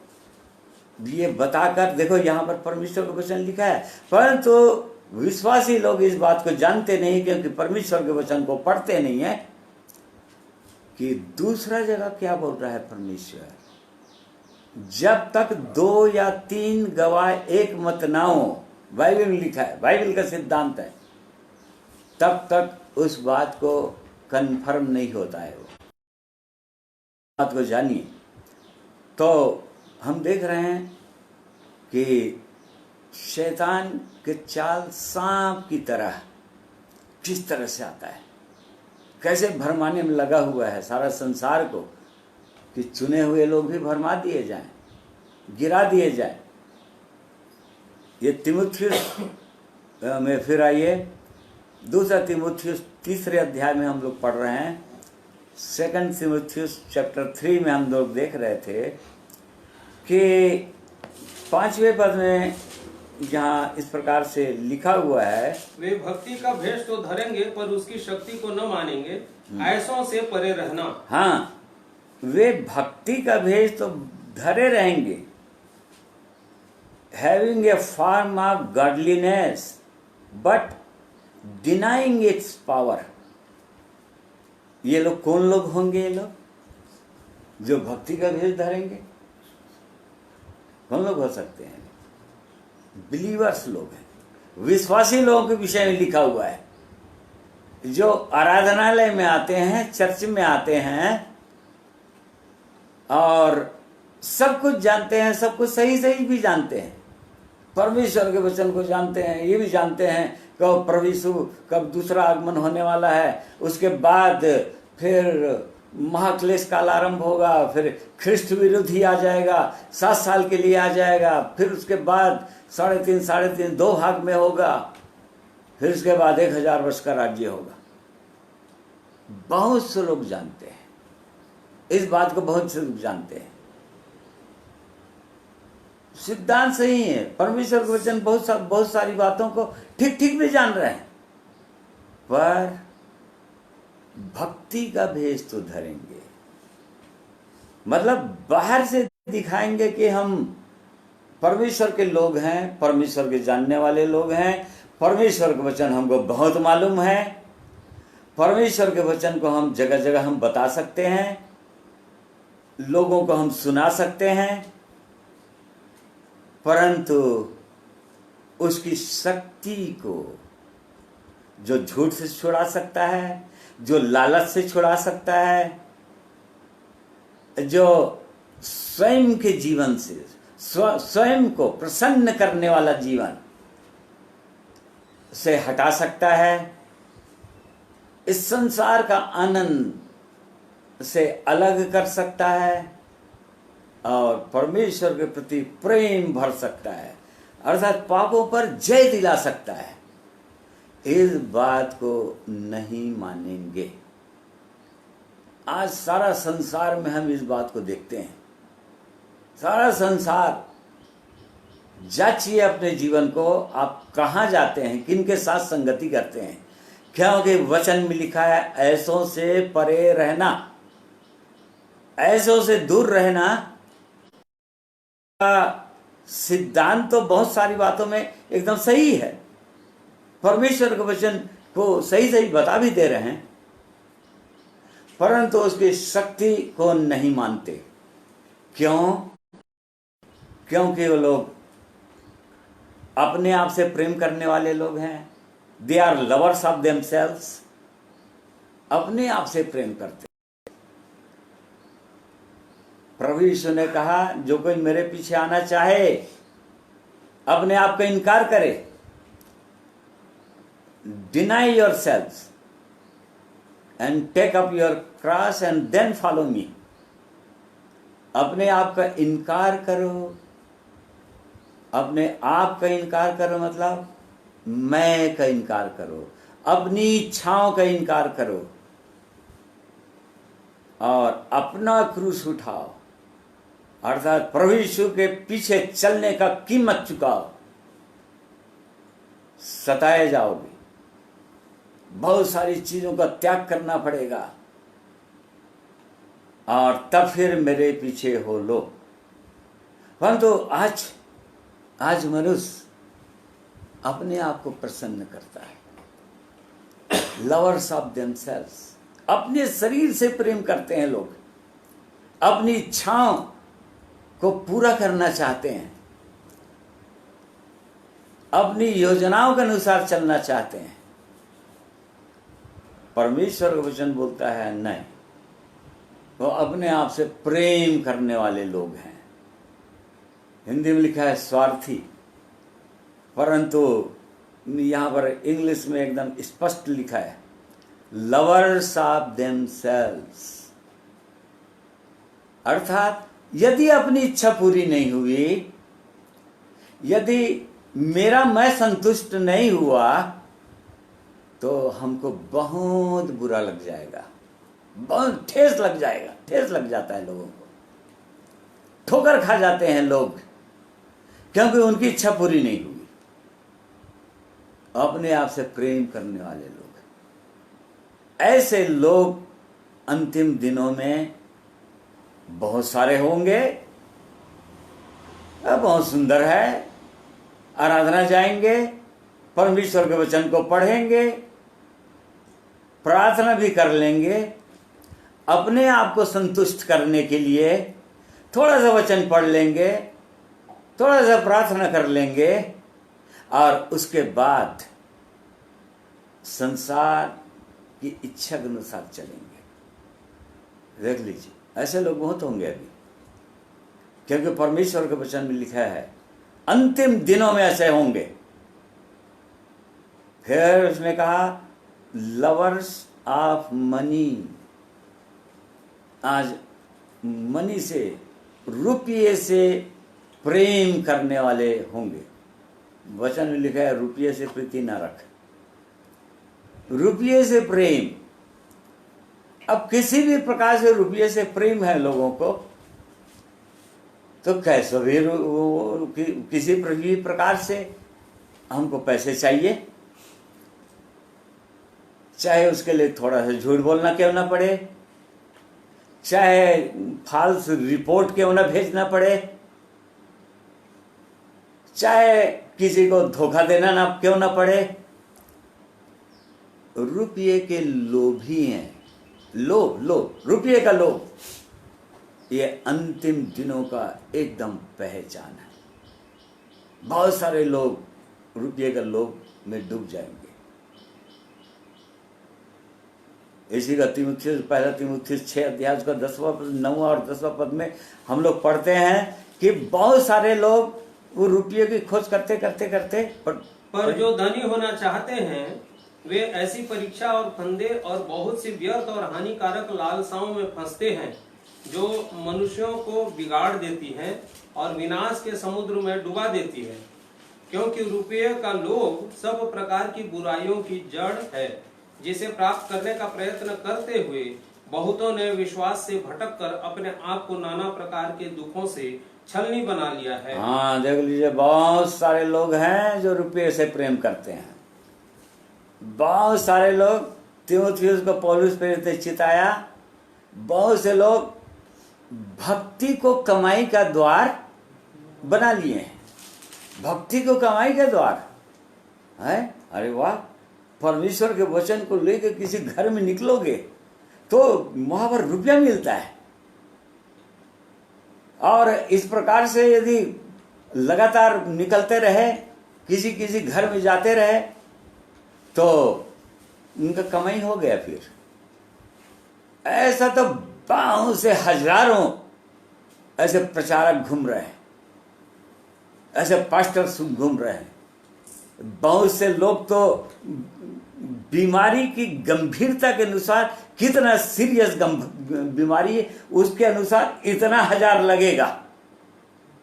A: ये बताकर, देखो यहाँ पर परमेश्वर का वचन लिखा है, परंतु विश्वासी लोग इस बात को जानते नहीं, क्योंकि परमेश्वर के वचन को पढ़ते नहीं है कि दूसरा जगह क्या बोल रहा है परमेश्वर। जब तक 2 या 3 गवाह एक मत ना हो, बाइबल में लिखा है, बाइबल का सिद्धांत है, तब तक उस बात को कन्फर्म नहीं होता है। वो बात को जानिए। तो हम देख रहे हैं कि शैतान के चाल सांप की तरह किस तरह से आता है, कैसे भरमाने में लगा हुआ है सारा संसार को, कि चुने हुए लोग भी भरमा दिए जाएं, गिरा दिए जाएं। ये तीमुथियुस में फिर आइए, 2 तीमुथियुस 3 अध्याय में हम लोग पढ़ रहे हैं। 2 तीमुथियुस चैप्टर 3 में हम लोग देख रहे थे कि 5वें पद में जहाँ इस प्रकार से लिखा हुआ है,
B: वे भक्ति का भेष तो धरेंगे पर उसकी शक्ति को न मानेंगे, ऐसों से परे रहना।
A: हाँ, वे भक्ति का भेष तो धरे रहेंगे, having a form of godliness but denying its power। ये लोग कौन लोग होंगे? ये लोग जो भक्ति का भेष धरेंगे कौन लोग हो सकते हैं? बिलीवर्स लोग हैं, विश्वासी लोगों के विषय में लिखा हुआ है, जो आराधनालय में आते हैं, चर्च में आते हैं और सब कुछ जानते हैं, सब कुछ सही सही भी जानते हैं, परमेश्वर के वचन को जानते हैं, ये भी जानते हैं कब प्रभु यीशु कब दूसरा आगमन होने वाला है, उसके बाद फिर महाक्लेश काल आरंभ होगा, फिर ख्रिस्त विरुद्ध ही आ जाएगा, 7 साल के लिए आ जाएगा, फिर उसके बाद 3.5 2 भाग में होगा, फिर उसके बाद 1000 वर्ष का राज्य होगा। बहुत से लोग जानते हैं इस बात को, बहुत से लोग जानते हैं। सिद्धांत सही है, परमेश्वर के वचन बहुत सारी बातों को ठीक ठीक भी जान रहे हैं, पर भक्ति का भेष तो धरेंगे। मतलब बाहर से दिखाएंगे कि हम परमेश्वर के लोग हैं, परमेश्वर के जानने वाले लोग हैं, परमेश्वर के वचन हमको बहुत मालूम है, परमेश्वर के वचन को हम जगह जगह हम बता सकते हैं, लोगों को हम सुना सकते हैं, परंतु उसकी शक्ति को जो झूठ से छुड़ा सकता है, जो लालच से छुड़ा सकता है, जो स्वयं के जीवन से स्वयं को प्रसन्न करने वाला जीवन से हटा सकता है, इस संसार का आनंद से अलग कर सकता है और परमेश्वर के प्रति प्रेम भर सकता है, अर्थात पापों पर जय दिला सकता है, इस बात को नहीं मानेंगे। आज सारा संसार में हम इस बात को देखते हैं, सारा संसार। जांचिए अपने जीवन को, आप कहाँ जाते हैं, किन के साथ संगति करते हैं, क्योंकि वचन में लिखा है ऐसों से परे रहना, ऐसों से दूर रहना। सिद्धांत तो बहुत सारी बातों में एकदम सही है, परमेश्वर के वचन को सही सही बता भी दे रहे हैं, परंतु उसकी शक्ति को नहीं मानते। क्यों? क्योंकि वो लोग अपने आप से प्रेम करने वाले लोग हैं, they are lovers of themselves, अपने आप से प्रेम करते। प्रभु यीशु ने कहा जो कोई मेरे पीछे आना चाहे अपने आप का इनकार करे, deny yourselves, and take up your cross and then follow me. अपने आप का इनकार करो। अपने आप का इनकार करो मतलब मैं का इनकार करो, अपनी इच्छाओं का इनकार करो और अपना क्रूस उठाओ, अर्थात प्रभु यीशु के पीछे चलने का कीमत चुकाओ। सताए जाओगे, बहुत सारी चीजों का त्याग करना पड़ेगा और तब फिर मेरे पीछे हो लो। परंतु आज मनुष्य अपने आप को प्रसन्न करता है। लवर्स ऑफ देमसेल्व्स, अपने शरीर से प्रेम करते हैं लोग, अपनी इच्छाओं को पूरा करना चाहते हैं, अपनी योजनाओं के अनुसार चलना चाहते हैं। परमेश्वर का वचन बोलता है नहीं, वो अपने आप से प्रेम करने वाले लोग हैं। हिंदी में लिखा है स्वार्थी, परंतु यहां पर इंग्लिश में एकदम स्पष्ट लिखा है लवर्स ऑफ देमसेल्व्स। अर्थात यदि अपनी इच्छा पूरी नहीं हुई, यदि मेरा मैं संतुष्ट नहीं हुआ, तो हमको बहुत बुरा लग जाएगा, बहुत ठेस लग जाएगा। ठेस लग जाता है लोगों को, ठोकर खा जाते हैं लोग, क्योंकि उनकी इच्छा पूरी नहीं हुई। अपने आप से प्रेम करने वाले लोग, ऐसे लोग अंतिम दिनों में बहुत सारे होंगे। बहुत सुंदर है, आराधना जाएंगे, परमेश्वर के वचन को पढ़ेंगे, प्रार्थना भी कर लेंगे, अपने आप को संतुष्ट करने के लिए थोड़ा सा वचन पढ़ लेंगे, थोड़ा सा प्रार्थना कर लेंगे और उसके बाद संसार की इच्छा के अनुसार चलेंगे। देख लीजिए, ऐसे लोग बहुत होंगे अभी, क्योंकि परमेश्वर के वचन में लिखा है अंतिम दिनों में ऐसे होंगे। फिर उसने कहा लवर्स ऑफ मनी। आज मनी से, रुपये से प्रेम करने वाले होंगे। वचन में लिखा है रुपये से प्रीति न रख। रुपये से प्रेम, अब किसी भी प्रकार से रुपये से प्रेम है लोगों को, तो कैसे भी किसी भी प्रकार से हमको पैसे चाहिए, चाहे उसके लिए थोड़ा सा झूठ बोलना क्यों ना पड़े, चाहे फाल्स रिपोर्ट क्यों ना भेजना पड़े, चाहे किसी को धोखा देना ना क्यों ना पड़े। रुपये के लोभी हैं, लोभ, रुपये का लोभ, ये अंतिम दिनों का एकदम पहचान है। बहुत सारे लोग रुपये का लोभ में डूब जाएंगे। इसी का पहला तीमुथियुस 6 अध्याय का 9वां और 10वां पद में हम लोग पढ़ते हैं कि बहुत सारे लोग वो रुपये की खोज करते
B: पर जो धनी होना चाहते हैं वे ऐसी परीक्षा और फंदे और बहुत सी व्यर्थ और हानिकारक लालसाओं में फंसते हैं जो मनुष्यों को बिगाड़ देती हैं और विनाश के समुद्र में डुबा देती है। क्योंकि रुपये का लोभ सब प्रकार की बुराइयों की जड़ है, जिसे प्राप्त करने का प्रयत्न करते हुए बहुतों ने विश्वास से भटककर अपने आप को नाना प्रकार के दुखों से छलनी बना लिया है।
A: हाँ, देख लीजिए, बहुत सारे लोग हैं जो रुपये से प्रेम करते हैं। बहुत सारे लोग, तीमुथियुस को पौलुस प्रेरित ने चिताया, बहुत से लोग भक्ति को कमाई का द्वार बना लिए हैं। भक्ति को कमाई का द्वार है। अरे वाह, परमेश्वर के वचन को लेकर किसी घर में निकलोगे तो वहां पर रुपया मिलता है। और इस प्रकार से यदि लगातार निकलते रहे, किसी घर में जाते रहे, तो उनका कमाई हो गया। फिर ऐसा तो बहुत से हजारों ऐसे प्रचारक घूम रहे हैं, ऐसे पास्टर घूम रहे हैं बहुत से लोग तो बीमारी की गंभीरता के अनुसार, कितना सीरियस बीमारी है उसके अनुसार इतना हजार लगेगा,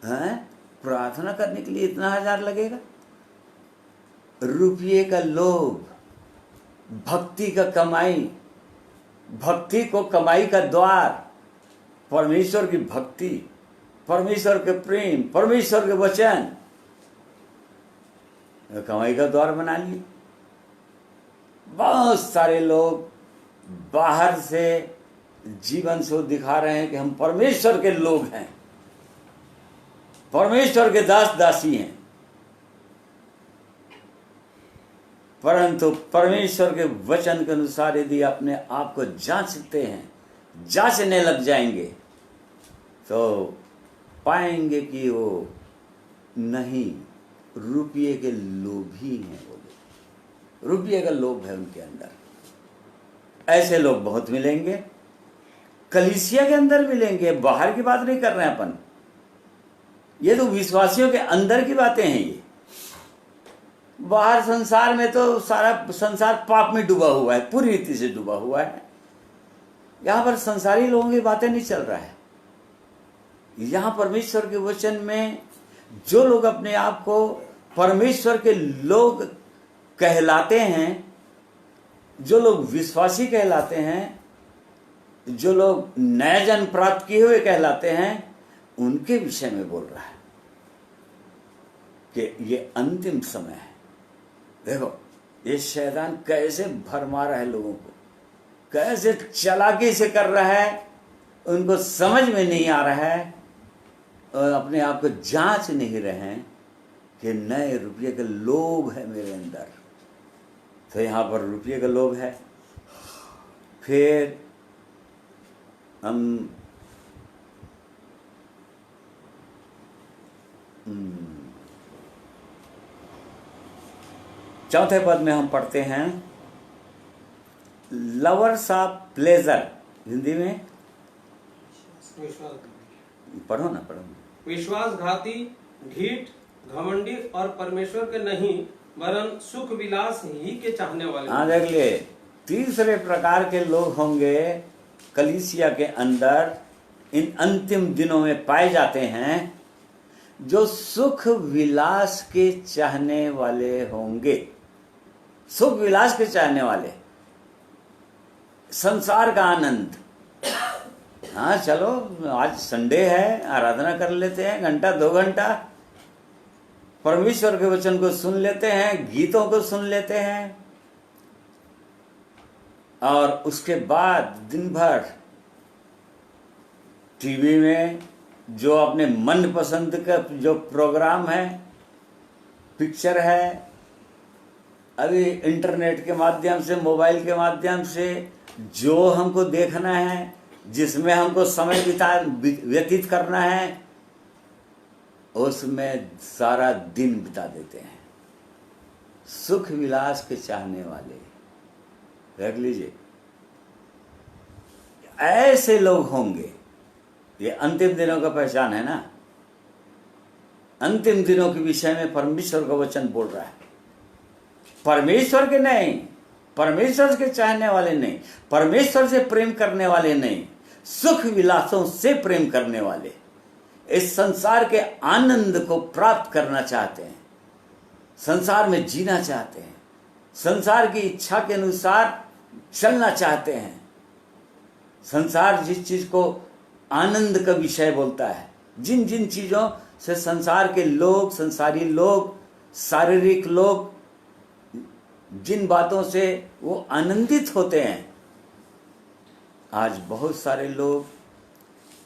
A: हैं? प्रार्थना करने के लिए इतना हजार लगेगा। रुपये का लोभ, भक्ति का कमाई, भक्ति को कमाई का द्वार, परमेश्वर की भक्ति, परमेश्वर के प्रेम, परमेश्वर के वचन कमाई का द्वार बना लिए। बहुत सारे लोग बाहर से जीवन से दिखा रहे हैं कि हम परमेश्वर के लोग हैं, परमेश्वर के दास दासी हैं, परंतु परमेश्वर के वचन के अनुसार यदि अपने आप को जांचते हैं, जांचने लग जाएंगे तो पाएंगे कि वो नहीं, रुपये के लोभी हैं। वो लोग, रुपये का लोभ है उनके अंदर। ऐसे लोग बहुत मिलेंगे, कलीसिया के अंदर मिलेंगे। बाहर की बात नहीं कर रहे हैं अपन, ये तो विश्वासियों के अंदर की बातें हैं। ये बाहर संसार में तो सारा संसार पाप में डूबा हुआ है, पूरी रीति से डूबा हुआ है। यहां पर संसारी लोगों की बातें नहीं चल रहा है। यहां परमेश्वर के वचन में जो लोग अपने आप को परमेश्वर के लोग कहलाते हैं, जो लोग विश्वासी कहलाते हैं, जो लोग नया जन्म प्राप्त किए हुए कहलाते हैं, उनके विषय में बोल रहा है कि ये अंतिम समय है। देखो ये शैतान कैसे भरमा रहा है लोगों को, कैसे चालाकी से कर रहा है, उनको समझ में नहीं आ रहा है और अपने आप को जांच नहीं रहे हैं कि नए रुपये का लोभ है मेरे अंदर। तो यहां पर रुपये का लोभ है। फिर हम चौथे पद में हम पढ़ते हैं लवर्स ऑफ प्लेजर, हिंदी में पढ़ो ना, पढ़ो।
B: विश्वासघाती, ढीठ, घमंडी और परमेश्वर के नहीं वरन सुख विलास ही के चाहने वाले।
A: हाँ देख लिए, तीसरे प्रकार के लोग होंगे कलीसिया के अंदर, इन अंतिम दिनों में पाए जाते हैं, जो सुख विलास के चाहने वाले होंगे। सुख विलास के चाहने वाले, संसार का आनंद। हाँ चलो आज संडे है, आराधना कर लेते हैं, घंटा 2 घंटा परमेश्वर के वचन को सुन लेते हैं, गीतों को सुन लेते हैं, और उसके बाद दिन भर टीवी में जो अपने मन पसंद का जो प्रोग्राम है, पिक्चर है, अभी इंटरनेट के माध्यम से, मोबाइल के माध्यम से जो हमको देखना है, जिसमें हमको समय व्यतीत करना है, उसमें सारा दिन बिता देते हैं। सुख विलास के चाहने वाले, देख लीजिए, ऐसे लोग होंगे। ये अंतिम दिनों का पहचान है ना। अंतिम दिनों के विषय में परमेश्वर का वचन बोल रहा है। परमेश्वर के नहीं, परमेश्वर के चाहने वाले नहीं, परमेश्वर से प्रेम करने वाले नहीं, सुख विलासों से प्रेम करने वाले, इस संसार के आनंद को प्राप्त करना चाहते हैं, संसार में जीना चाहते हैं, संसार की इच्छा के अनुसार चलना चाहते हैं। संसार जिस चीज को आनंद का विषय बोलता है, जिन जिन चीजों से संसार के लोग, संसारी लोग, शारीरिक लोग, जिन बातों से वो आनंदित होते हैं, आज बहुत सारे लोग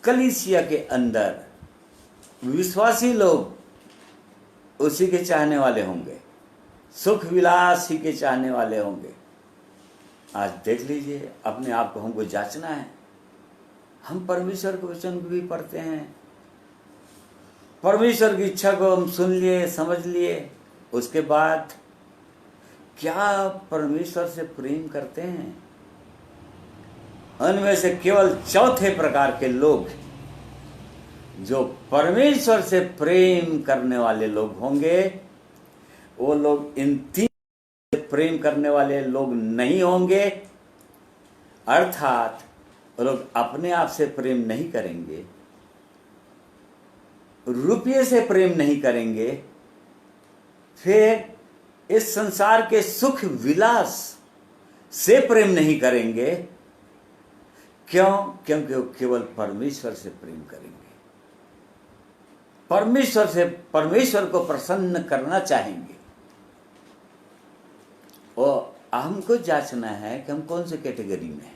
A: कलीसिया के अंदर, विश्वासी लोग उसी के चाहने वाले होंगे, सुख विलास ही के चाहने वाले होंगे। आज देख लीजिए, अपने आप को हमको जांचना है। हम परमेश्वर के वचन को भी पढ़ते हैं, परमेश्वर की इच्छा को हम सुन लिए, समझ लिए, उसके बाद क्या परमेश्वर से प्रेम करते हैं? उनमें से केवल चौथे प्रकार के लोग जो परमेश्वर से प्रेम करने वाले लोग होंगे, वो लोग इन तीन से प्रेम करने वाले लोग नहीं होंगे। अर्थात वो लोग अपने आप से प्रेम नहीं करेंगे, रुपये से प्रेम नहीं करेंगे, फिर इस संसार के सुख विलास से प्रेम नहीं करेंगे। क्यों? क्योंकि वो केवल परमेश्वर से प्रेम करेंगे, परमेश्वर को प्रसन्न करना चाहेंगे। और हमको जांचना है कि हम कौन से कैटेगरी में हैं।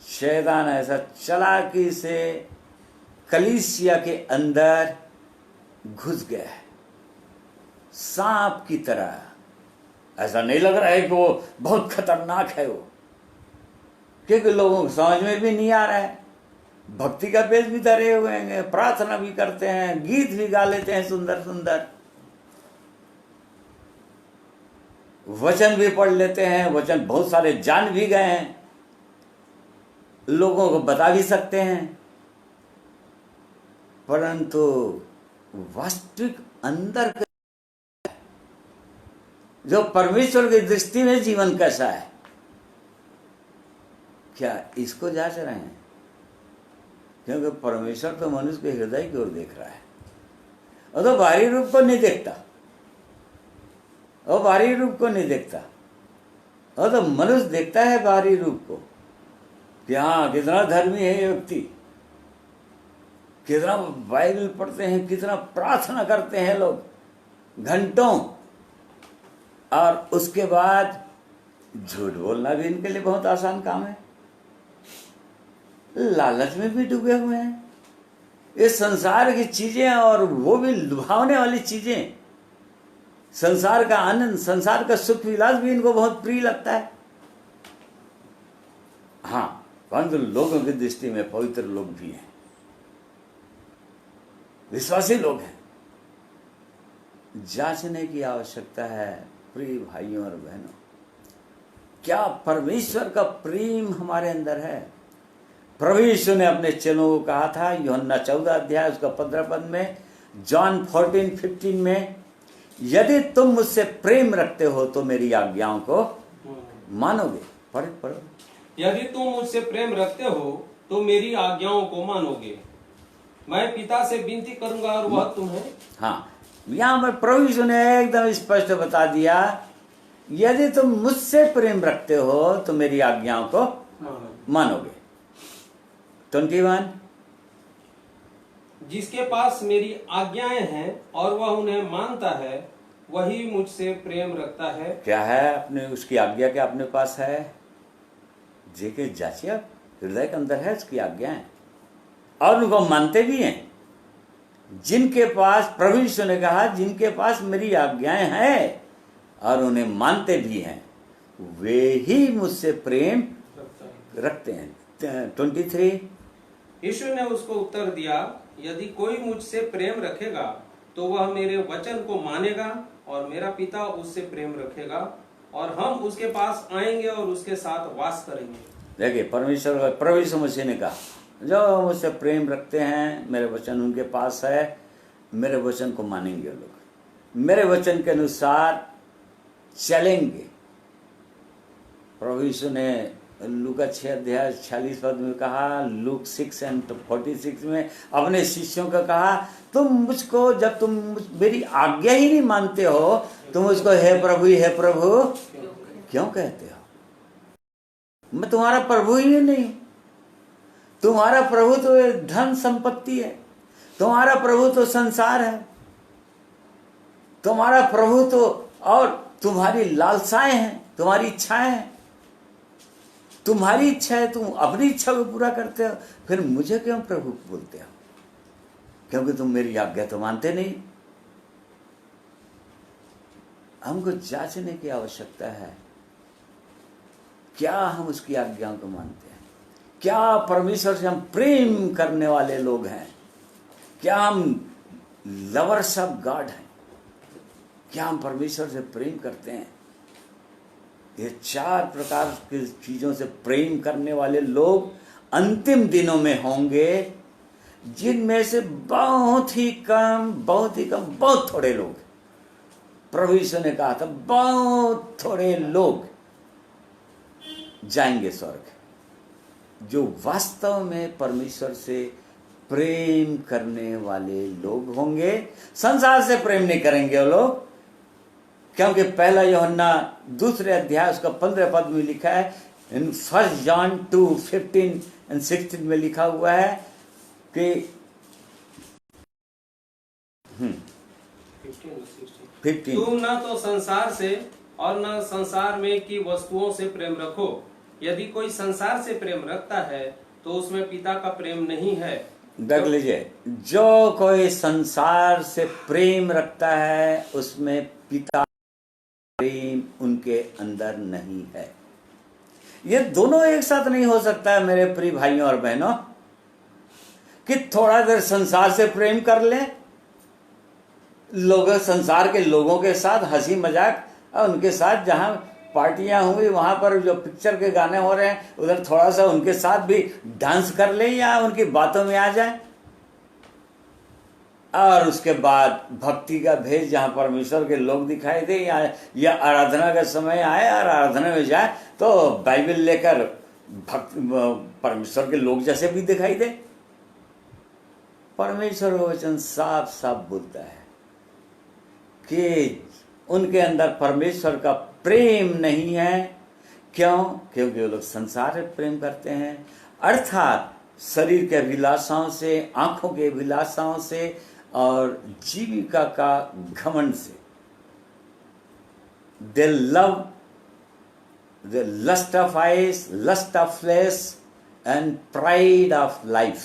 A: शैतान ऐसा चालाकी से कलीसिया के अंदर घुस गया है, सांप की तरह। ऐसा नहीं लग रहा है कि वो बहुत खतरनाक है वो, क्योंकि लोगों को समझ में भी नहीं आ रहा है। भक्ति का पेज भी धरे हुए हैं, प्रार्थना भी करते हैं, गीत भी गा लेते हैं सुंदर सुंदर, वचन भी पढ़ लेते हैं, वचन बहुत सारे जान भी गए हैं, लोगों को बता भी सकते हैं, परंतु वास्तविक अंदर जो परमेश्वर की दृष्टि में जीवन कैसा है, क्या इसको जांच रहे हैं? क्योंकि परमेश्वर तो मनुष्य के हृदय की ओर देख रहा है, और तो बाहरी रूप को नहीं देखता, और बाहरी रूप को नहीं देखता, और तो मनुष्य देखता है बाहरी रूप को कि हाँ कितना धर्मी है ये व्यक्ति, कितना बाइबल पढ़ते हैं, कितना प्रार्थना करते हैं लोग घंटों, और उसके बाद झूठ बोलना भी इनके लिए बहुत आसान काम है। लालच में भी डूबे हुए हैं, ये संसार की चीजें, और वो भी लुभावने वाली चीजें, संसार का आनंद, संसार का सुख विलास भी इनको बहुत प्रिय लगता है। हाँ, परंतु लोगों की दृष्टि में पवित्र लोग भी हैं, विश्वासी लोग हैं। जांचने की आवश्यकता है प्रिय भाइयों और बहनों, क्या परमेश्वर का प्रेम हमारे अंदर है? प्रभु यीशु ने अपने चेलों को कहा था, यूहन्ना 14 अध्याय उसका 15 पद में, जॉन 14:15 में, यदि तुम मुझसे प्रेम रखते हो तो मेरी आज्ञाओं को मानोगे। पढ़ो।
B: यदि तुम मुझसे प्रेम रखते हो तो मेरी आज्ञाओं को मानोगे। मैं पिता से विनती करूंगा और वह तुम्हें। हाँ,
A: यहाँ पर प्रभु यीशु ने एकदम स्पष्ट बता दिया, यदि तुम मुझसे प्रेम रखते हो तो मेरी आज्ञाओं को मानोगे। 21,
B: जिसके पास मेरी आज्ञाएं हैं और वह उन्हें मानता है वही मुझसे प्रेम रखता है।
A: क्या है अपने उसकी आज्ञा? क्या अपने पास है? जेके जांचिए, हृदय के अंदर है उसकी आज्ञाएं, और उनको मानते भी हैं। जिनके पास, प्रभु यीशु ने कहा, जिनके पास मेरी आज्ञाएं हैं और उन्हें मानते भी हैं, वे ही मुझसे प्रेम रखते हैं। 23,
B: यीशु ने उसको उत्तर दिया, यदि कोई मुझसे प्रेम रखेगा तो वह मेरे वचन को मानेगा और मेरा पिता उससे प्रेम रखेगा और हम उसके पास आएंगे और उसके साथ वास करेंगे।
A: देखिए, परमेश्वर का प्रभु यीशु मसीह ने कहा, जो मुझसे प्रेम रखते हैं, मेरे वचन उनके पास है, मेरे वचन को मानेंगे लोग, मेरे वचन के अनुसार चलेंगे। प्रभु यीशु ने लूका 6 अध्याय 46 पद में कहा, लूक 6:46 में अपने शिष्यों का कहा, तुम मुझको, जब तुम मेरी आज्ञा ही नहीं मानते हो, तुम मुझको हे प्रभु क्यों कहते हो? मैं तुम्हारा प्रभु ही नहीं। तुम्हारा प्रभु तो धन संपत्ति है, तुम्हारा प्रभु तो संसार है, तुम्हारा प्रभु तो, और तुम्हारी लालसाएं हैं, तुम्हारी इच्छाएं हैं, तुम्हारी इच्छा है, तुम अपनी इच्छा को पूरा करते हो, फिर मुझे क्यों प्रभु बोलते हो? क्योंकि तुम मेरी आज्ञा तो मानते नहीं। हमको जांचने की आवश्यकता है, क्या हम उसकी आज्ञाओं को मानते हैं? क्या परमेश्वर से हम प्रेम करने वाले लोग हैं? क्या हम लवर्स ऑफ गॉड हैं? क्या हम परमेश्वर से प्रेम करते हैं? ये 4 प्रकार की चीजों से प्रेम करने वाले लोग अंतिम दिनों में होंगे, जिनमें से बहुत ही कम बहुत थोड़े लोग प्रभु यीशु ने कहा था बहुत थोड़े लोग जाएंगे स्वर्ग, जो वास्तव में परमेश्वर से प्रेम करने वाले लोग होंगे। संसार से प्रेम नहीं करेंगे वो लोग, क्योंकि पहला यूहन्ना 2 अध्याय उसका 15 पद में लिखा है, इन 1 जॉन 2:15 और 16 में लिखा हुआ है कि 15
B: तुम न तो संसार से और न संसार में की वस्तुओं से प्रेम रखो। यदि कोई संसार से प्रेम रखता है तो उसमें पिता का प्रेम नहीं है।
A: देख लीजिए, जो कोई संसार से प्रेम रखता है उसमें पिता प्रेम उनके अंदर नहीं है। ये दोनों एक साथ नहीं हो सकता है मेरे प्रिय भाइयों और बहनों, कि थोड़ा देर संसार से प्रेम कर लें, लोग संसार के लोगों के साथ हंसी मजाक और उनके साथ जहां पार्टियां हुई वहां पर जो पिक्चर के गाने हो रहे हैं उधर थोड़ा सा उनके साथ भी डांस कर लें या उनकी बातों में आ जाए, और उसके बाद भक्ति का भेष जहां परमेश्वर के लोग दिखाई दे या आराधना का समय आए और आराधना में जाए तो बाइबल लेकर भक्त परमेश्वर के लोग जैसे भी दिखाई दे। परमेश्वर का वचन साफ साफ बोलता है कि उनके अंदर परमेश्वर का प्रेम नहीं है। क्यों? क्योंकि वो लोग संसार में प्रेम करते हैं, अर्थात शरीर के अभिलाषाओं से, आंखों के अभिलाषाओं से और जीविका का घमंड से। They love the lust of eyes, lust of flesh and pride of life,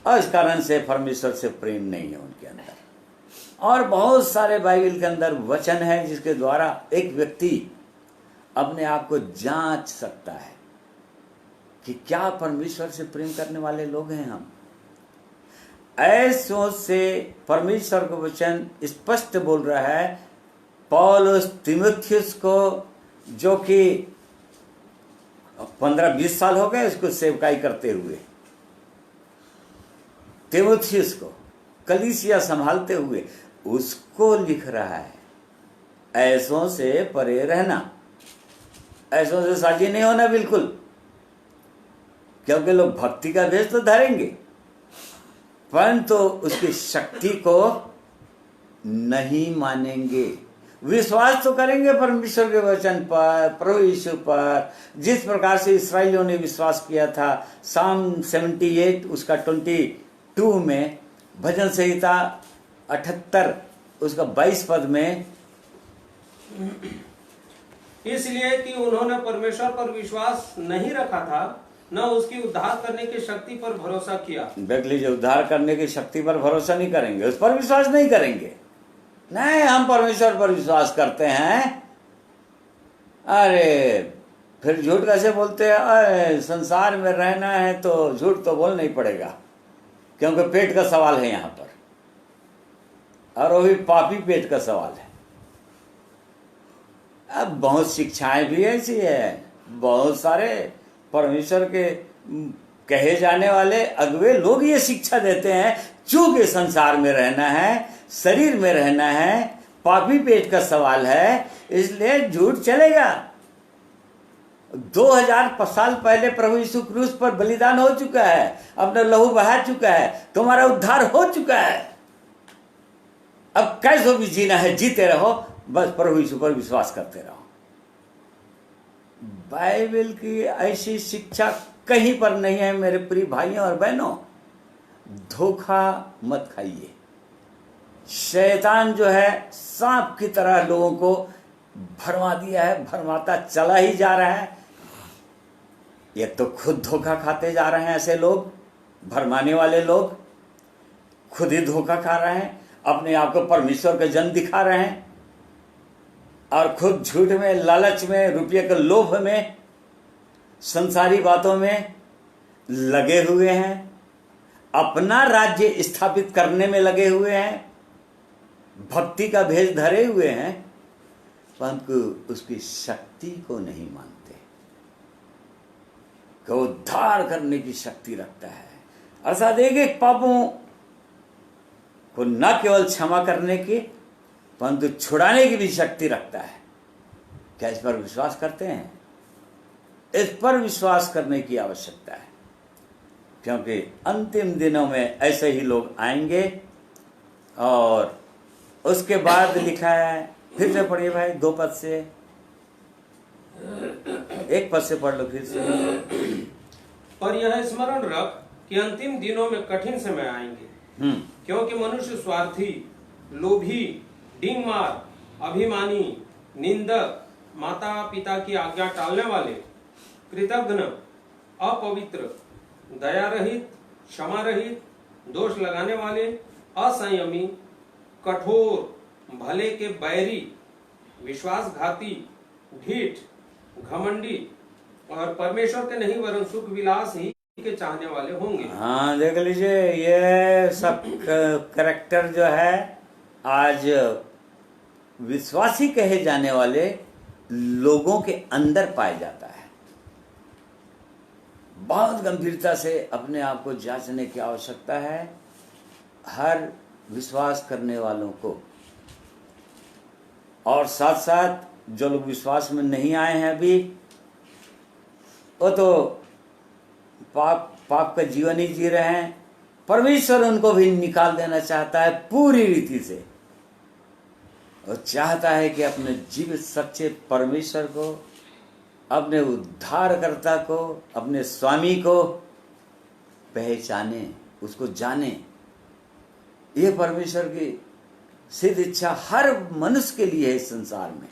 A: और इस कारण से परमेश्वर से प्रेम नहीं है उनके अंदर। और बहुत सारे बाइबल के अंदर वचन है जिसके द्वारा एक व्यक्ति अपने आप को जांच सकता है कि क्या परमेश्वर से प्रेम करने वाले लोग हैं हम। ऐसों से परमेश्वर का वचन स्पष्ट बोल रहा है। पौलुस तीमुथियुस को, जो कि 15-20 साल हो गए उसको सेवकाई करते हुए, तीमुथियुस को कलीसिया संभालते हुए, उसको लिख रहा है ऐसों से परे रहना, ऐसों से साझी नहीं होना बिल्कुल, क्योंकि लोग भक्ति का भेष तो धरेंगे परंतु उसकी शक्ति को नहीं मानेंगे। विश्वास तो करेंगे परमेश्वर के वचन पर, प्रभु यीशु पर, जिस प्रकार से इस्राएलियों ने विश्वास किया था। साम 78 उसका 22 में, भजन संहिता 78 उसका 22 पद में,
B: इसलिए कि उन्होंने परमेश्वर पर विश्वास नहीं रखा था, न उसकी उद्धार करने की शक्ति पर भरोसा किया।
A: देख लीजिए, उद्धार करने की शक्ति पर भरोसा नहीं करेंगे, उस पर विश्वास नहीं करेंगे। नहीं, हम परमेश्वर पर विश्वास करते हैं। अरे फिर झूठ कैसे बोलते हैं? अरे संसार में रहना है तो झूठ तो बोलना ही पड़ेगा, क्योंकि पेट का सवाल है यहाँ पर, और वो भी पापी पेट का सवाल है। अब बहुत शिक्षाएं भी ऐसी है, बहुत सारे परमेश्वर के कहे जाने वाले अगुवे लोग ये शिक्षा देते हैं, चूंकि संसार में रहना है, शरीर में रहना है, पापी पेट का सवाल है, इसलिए झूठ चलेगा। 2000 साल पहले प्रभु यीशु क्रूस पर बलिदान हो चुका है, अपना लहू बहा चुका है, तुम्हारा उद्धार हो चुका है। अब कैसे भी जीना है जीते रहो, बस प्रभु यीशु पर विश्वास करते रहो। बाइबल की ऐसी शिक्षा कहीं पर नहीं है मेरे प्रिय भाइयों और बहनों। धोखा मत खाइए। शैतान जो है सांप की तरह लोगों को भरमा दिया है, भरमाता चला ही जा रहा है। ये तो खुद धोखा खाते जा रहे हैं, ऐसे लोग, भरमाने वाले लोग खुद ही धोखा खा रहे हैं, अपने आप को परमेश्वर का जन दिखा रहे हैं और खुद झूठ में, लालच में, रुपये के लोभ में, संसारी बातों में लगे हुए हैं, अपना राज्य स्थापित करने में लगे हुए हैं, भक्ति का भेष धरे हुए हैं, परंतु उसकी शक्ति को नहीं मानते कि वो उद्धार करने की शक्ति रखता है। अर्थात एक पापों को न केवल क्षमा करने की, परंतु छुड़ाने की भी शक्ति रखता है। क्या इस पर विश्वास करते हैं? इस पर विश्वास करने की आवश्यकता है, क्योंकि अंतिम दिनों में ऐसे ही लोग आएंगे। और उसके बाद लिखा है, फिर से पढ़िए भाई, 2 पद से, 1 पद से पढ़ लो फिर से।
B: पर यह स्मरण रख कि अंतिम दिनों में कठिन समय आएंगे, क्योंकि मनुष्य स्वार्थी, लोभी, डींगमार, अभिमानी, निंदक, माता पिता की आज्ञा टालने वाले, कृतघ्न, अपवित्र, दया रहित, क्षमा रहित, दोष लगाने वाले, असंयमी, कठोर, भले के बैरी, विश्वासघाती, ढीठ, घमंडी और परमेश्वर के नहीं वरन सुख विलास ही के चाहने वाले होंगे।
A: हाँ, देख लीजिए, ये सब करैक्टर जो है आज विश्वासी कहे जाने वाले लोगों के अंदर पाया जाता है। बहुत गंभीरता से अपने आप को जांचने की आवश्यकता है हर विश्वास करने वालों को। और साथ साथ जो लोग विश्वास में नहीं आए हैं अभी, वो तो पाप का जीवन ही जी रहे हैं। परमेश्वर उनको भी निकाल देना चाहता है पूरी रीति से। और चाहता है कि अपने जीवित सच्चे परमेश्वर को, अपने उद्धारकर्ता को, अपने स्वामी को पहचाने, उसको जाने। ये परमेश्वर की सिद्ध इच्छा हर मनुष्य के लिए है इस संसार में,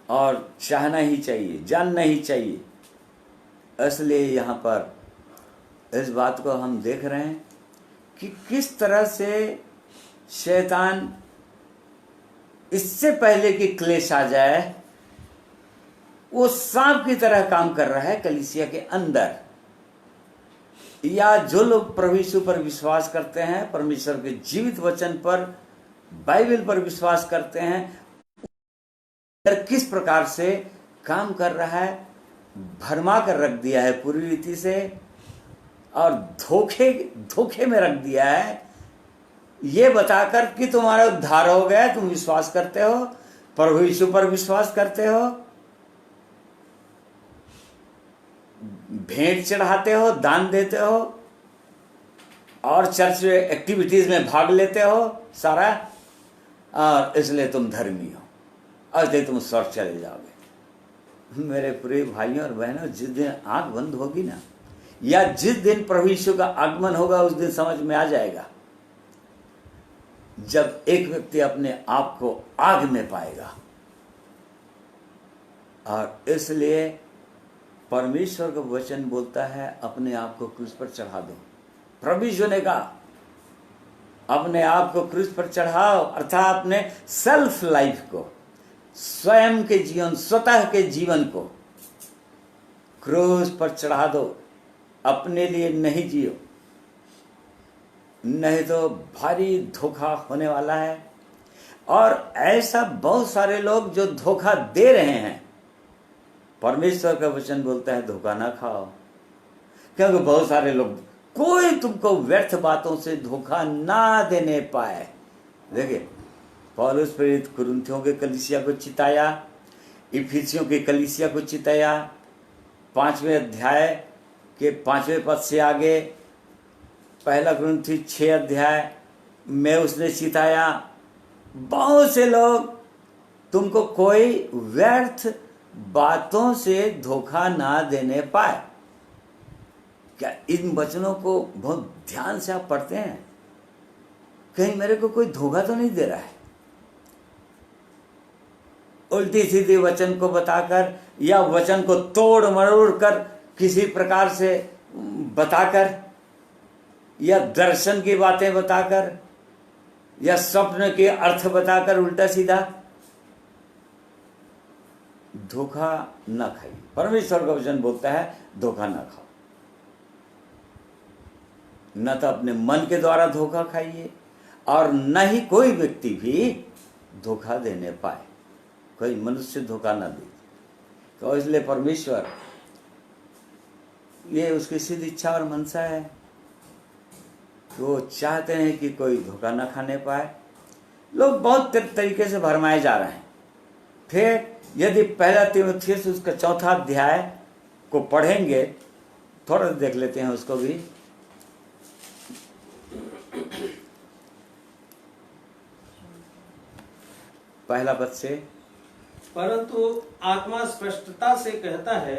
A: और चाहना ही चाहिए, जानना ही चाहिए। इसलिए यहाँ पर इस बात को हम देख रहे हैं कि किस तरह से शैतान इससे पहले कि क्लेश आ जाए, वो सांप की तरह काम कर रहा है कलीसिया के अंदर। या जो लोग प्रभु यीशु पर विश्वास करते हैं, परमेश्वर के जीवित वचन पर, बाइबल पर विश्वास करते हैं, किस प्रकार से काम कर रहा है, भरमा कर रख दिया है पूरी रीति से, और धोखे में रख दिया है, ये बताकर कि तुम्हारा उद्धार हो गया, तुम विश्वास करते हो, प्रभु यीशु पर विश्वास करते हो, भेंट चढ़ाते हो, दान देते हो, और चर्च एक्टिविटीज में भाग लेते हो सारा, और इसलिए तुम धर्मी हो, और इसलिए तुम स्वर्ग चले जाओगे। मेरे प्रिय भाइयों और बहनों, जिस दिन आंख बंद होगी ना, या जिस दिन प्रभु यीशु का आगमन होगा, उस दिन समझ में आ जाएगा, जब एक व्यक्ति अपने आप को आग में पाएगा। और इसलिए परमेश्वर का वचन बोलता है, अपने आप को क्रूस पर चढ़ा दो। प्रभु यीशु ने कहा, अपने आप को क्रूस पर चढ़ाओ, अर्थात अपने सेल्फ लाइफ को, स्वयं के जीवन, स्वतः के जीवन को क्रूस पर चढ़ा दो। अपने लिए नहीं जियो, नहीं तो भारी धोखा होने वाला है। और ऐसा बहुत सारे लोग जो धोखा दे रहे हैं, परमेश्वर का वचन बोलता है धोखा ना खाओ, क्योंकि बहुत सारे लोग, कोई तुमको व्यर्थ बातों से धोखा ना देने पाए। देखिए, पौलुस प्रेरित कुरिन्थियों के कलीसिया को चिताया, इफिसियों के कलीसिया को चिताया, 5वें अध्याय के 5वें पद से आगे, 1 कुरिन्थी 6 अध्याय में उसने चिताया। बहुत से लोग तुमको कोई व्यर्थ बातों से धोखा ना देने पाए। क्या इन वचनों को बहुत ध्यान से आप पढ़ते हैं? कहीं मेरे को कोई धोखा तो नहीं दे रहा है? उल्टी सीधी वचन को बताकर, या वचन को तोड़ मरोड़ कर किसी प्रकार से बताकर, या दर्शन की बातें बताकर, या स्वप्न के अर्थ बताकर उल्टा सीधा धोखा ना खाइए। परमेश्वर का वचन बोलता है धोखा ना खाओ। न तो अपने मन के द्वारा धोखा खाइए, और न ही कोई व्यक्ति भी धोखा देने पाए, कोई मनुष्य धोखा ना दे। तो इसलिए परमेश्वर, ये उसकी सिद्ध इच्छा और मनसा है, वो चाहते हैं कि कोई धोखा ना खाने पाए। लोग बहुत तरीके से भरमाए जा रहे हैं। फिर यदि पहला तीमुथियुस उसका 4 अध्याय को पढ़ेंगे, थोड़ा देख लेते हैं उसको भी। पहला पद से,
B: परंतु आत्मा स्पष्टता से कहता है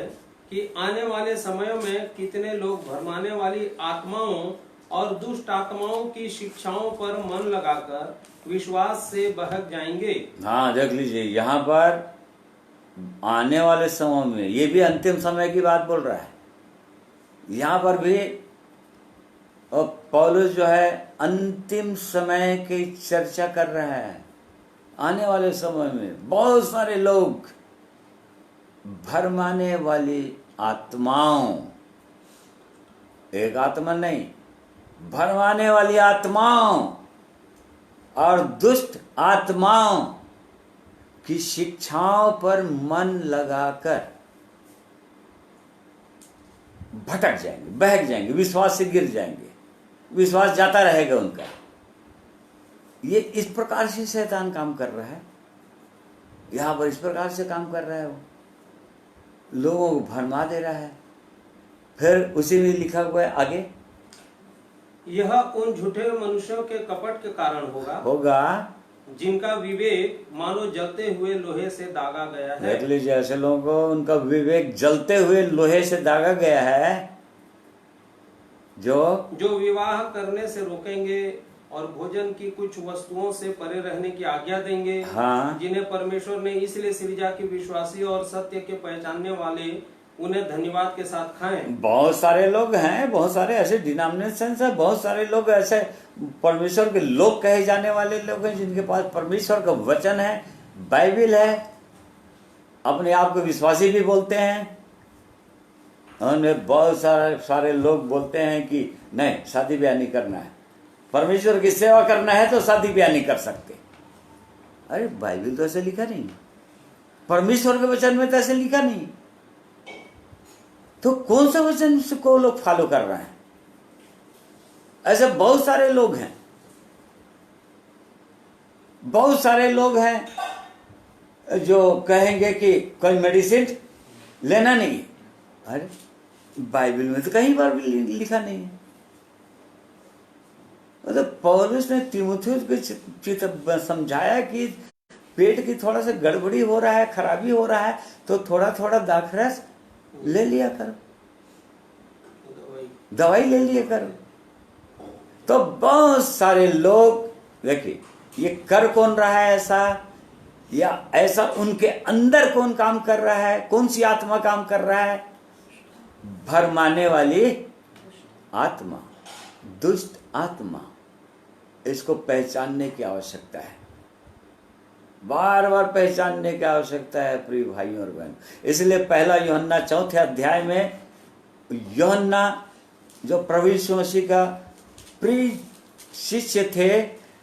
B: कि आने वाले समयों में कितने लोग भरमाने वाली आत्माओं और दुष्ट आत्माओं की शिक्षाओं पर मन लगाकर विश्वास से बहक जाएंगे।
A: हाँ देख लीजिए, यहाँ पर आने वाले समय में, ये भी अंतिम समय की बात बोल रहा है। यहाँ पर भी और पौलुस जो है अंतिम समय की चर्चा कर रहा है। आने वाले समय में बहुत सारे लोग भरमाने वाली आत्माओं, एक आत्मा नहीं, भरमाने वाली आत्माओं और दुष्ट आत्माओं की शिक्षाओं पर मन लगाकर भटक जाएंगे, बहक जाएंगे, विश्वास से गिर जाएंगे, विश्वास जाता रहेगा उनका। ये इस प्रकार से शैतान काम कर रहा है, यहां पर इस प्रकार से काम कर रहा है। वो लोगों को भरमा दे रहा है। फिर उसी में लिखा हुआ है आगे,
B: यह उन झूठे मनुष्यों के कपट के कारण
A: होगा
B: जिनका विवेक मानो जलते हुए लोहे से दागा गया है।
A: देख लीजिए, ऐसे लोगों को उनका विवेक जलते हुए लोहे से दागा गया है, जो
B: विवाह करने से रोकेंगे और भोजन की कुछ वस्तुओं से परे रहने की आज्ञा देंगे।
A: हाँ,
B: जिन्हें परमेश्वर ने इसलिए सृजा के विश्वासी और सत्य के पहचानने वाले उन्हें धन्यवाद के साथ खाएं।
A: बहुत सारे लोग हैं, बहुत सारे ऐसे डिनोमिनेशन है, बहुत सारे लोग ऐसे परमेश्वर के लोग कहे जाने वाले लोग हैं जिनके पास परमेश्वर का वचन है, बाइबिल है, अपने आप को विश्वासी भी बोलते हैं। उन्हें बहुत सारे लोग बोलते हैं कि नहीं, शादी ब्याह नहीं करना है, परमेश्वर की सेवा करना है तो शादी ब्याह नहीं कर सकते। अरे बाइबिल तो ऐसे लिखा नहीं, परमेश्वर के वचन में तो ऐसे लिखा नहीं, तो कौन सा वचन को लोग फॉलो कर रहे हैं? ऐसे बहुत सारे लोग हैं, बहुत सारे लोग हैं जो कहेंगे कि कोई मेडिसिन लेना नहीं। अरे बाइबल में तो कहीं बार भी लिखा नहीं है। मतलब पौलुस ने तीमुथियुस को समझाया कि पेट की थोड़ा सा गड़बड़ी हो रहा है, खराबी हो रहा है, तो थोड़ा थोड़ा दाखरस ले लिया करो, दवाई ले लिया करो। तो बहुत सारे लोग, देखिए ये कर कौन रहा है ऐसा, या ऐसा उनके अंदर कौन काम कर रहा है, कौन सी आत्मा काम कर रहा है? भरमाने वाली आत्मा, दुष्ट आत्मा। इसको पहचानने की आवश्यकता है, बार बार पहचानने की आवश्यकता है प्रिय भाइयों और बहन। इसलिए पहला यूहन्ना 4 अध्याय में यूहन्ना जो प्रभु यीशु मसीह का प्रिय शिष्य थे,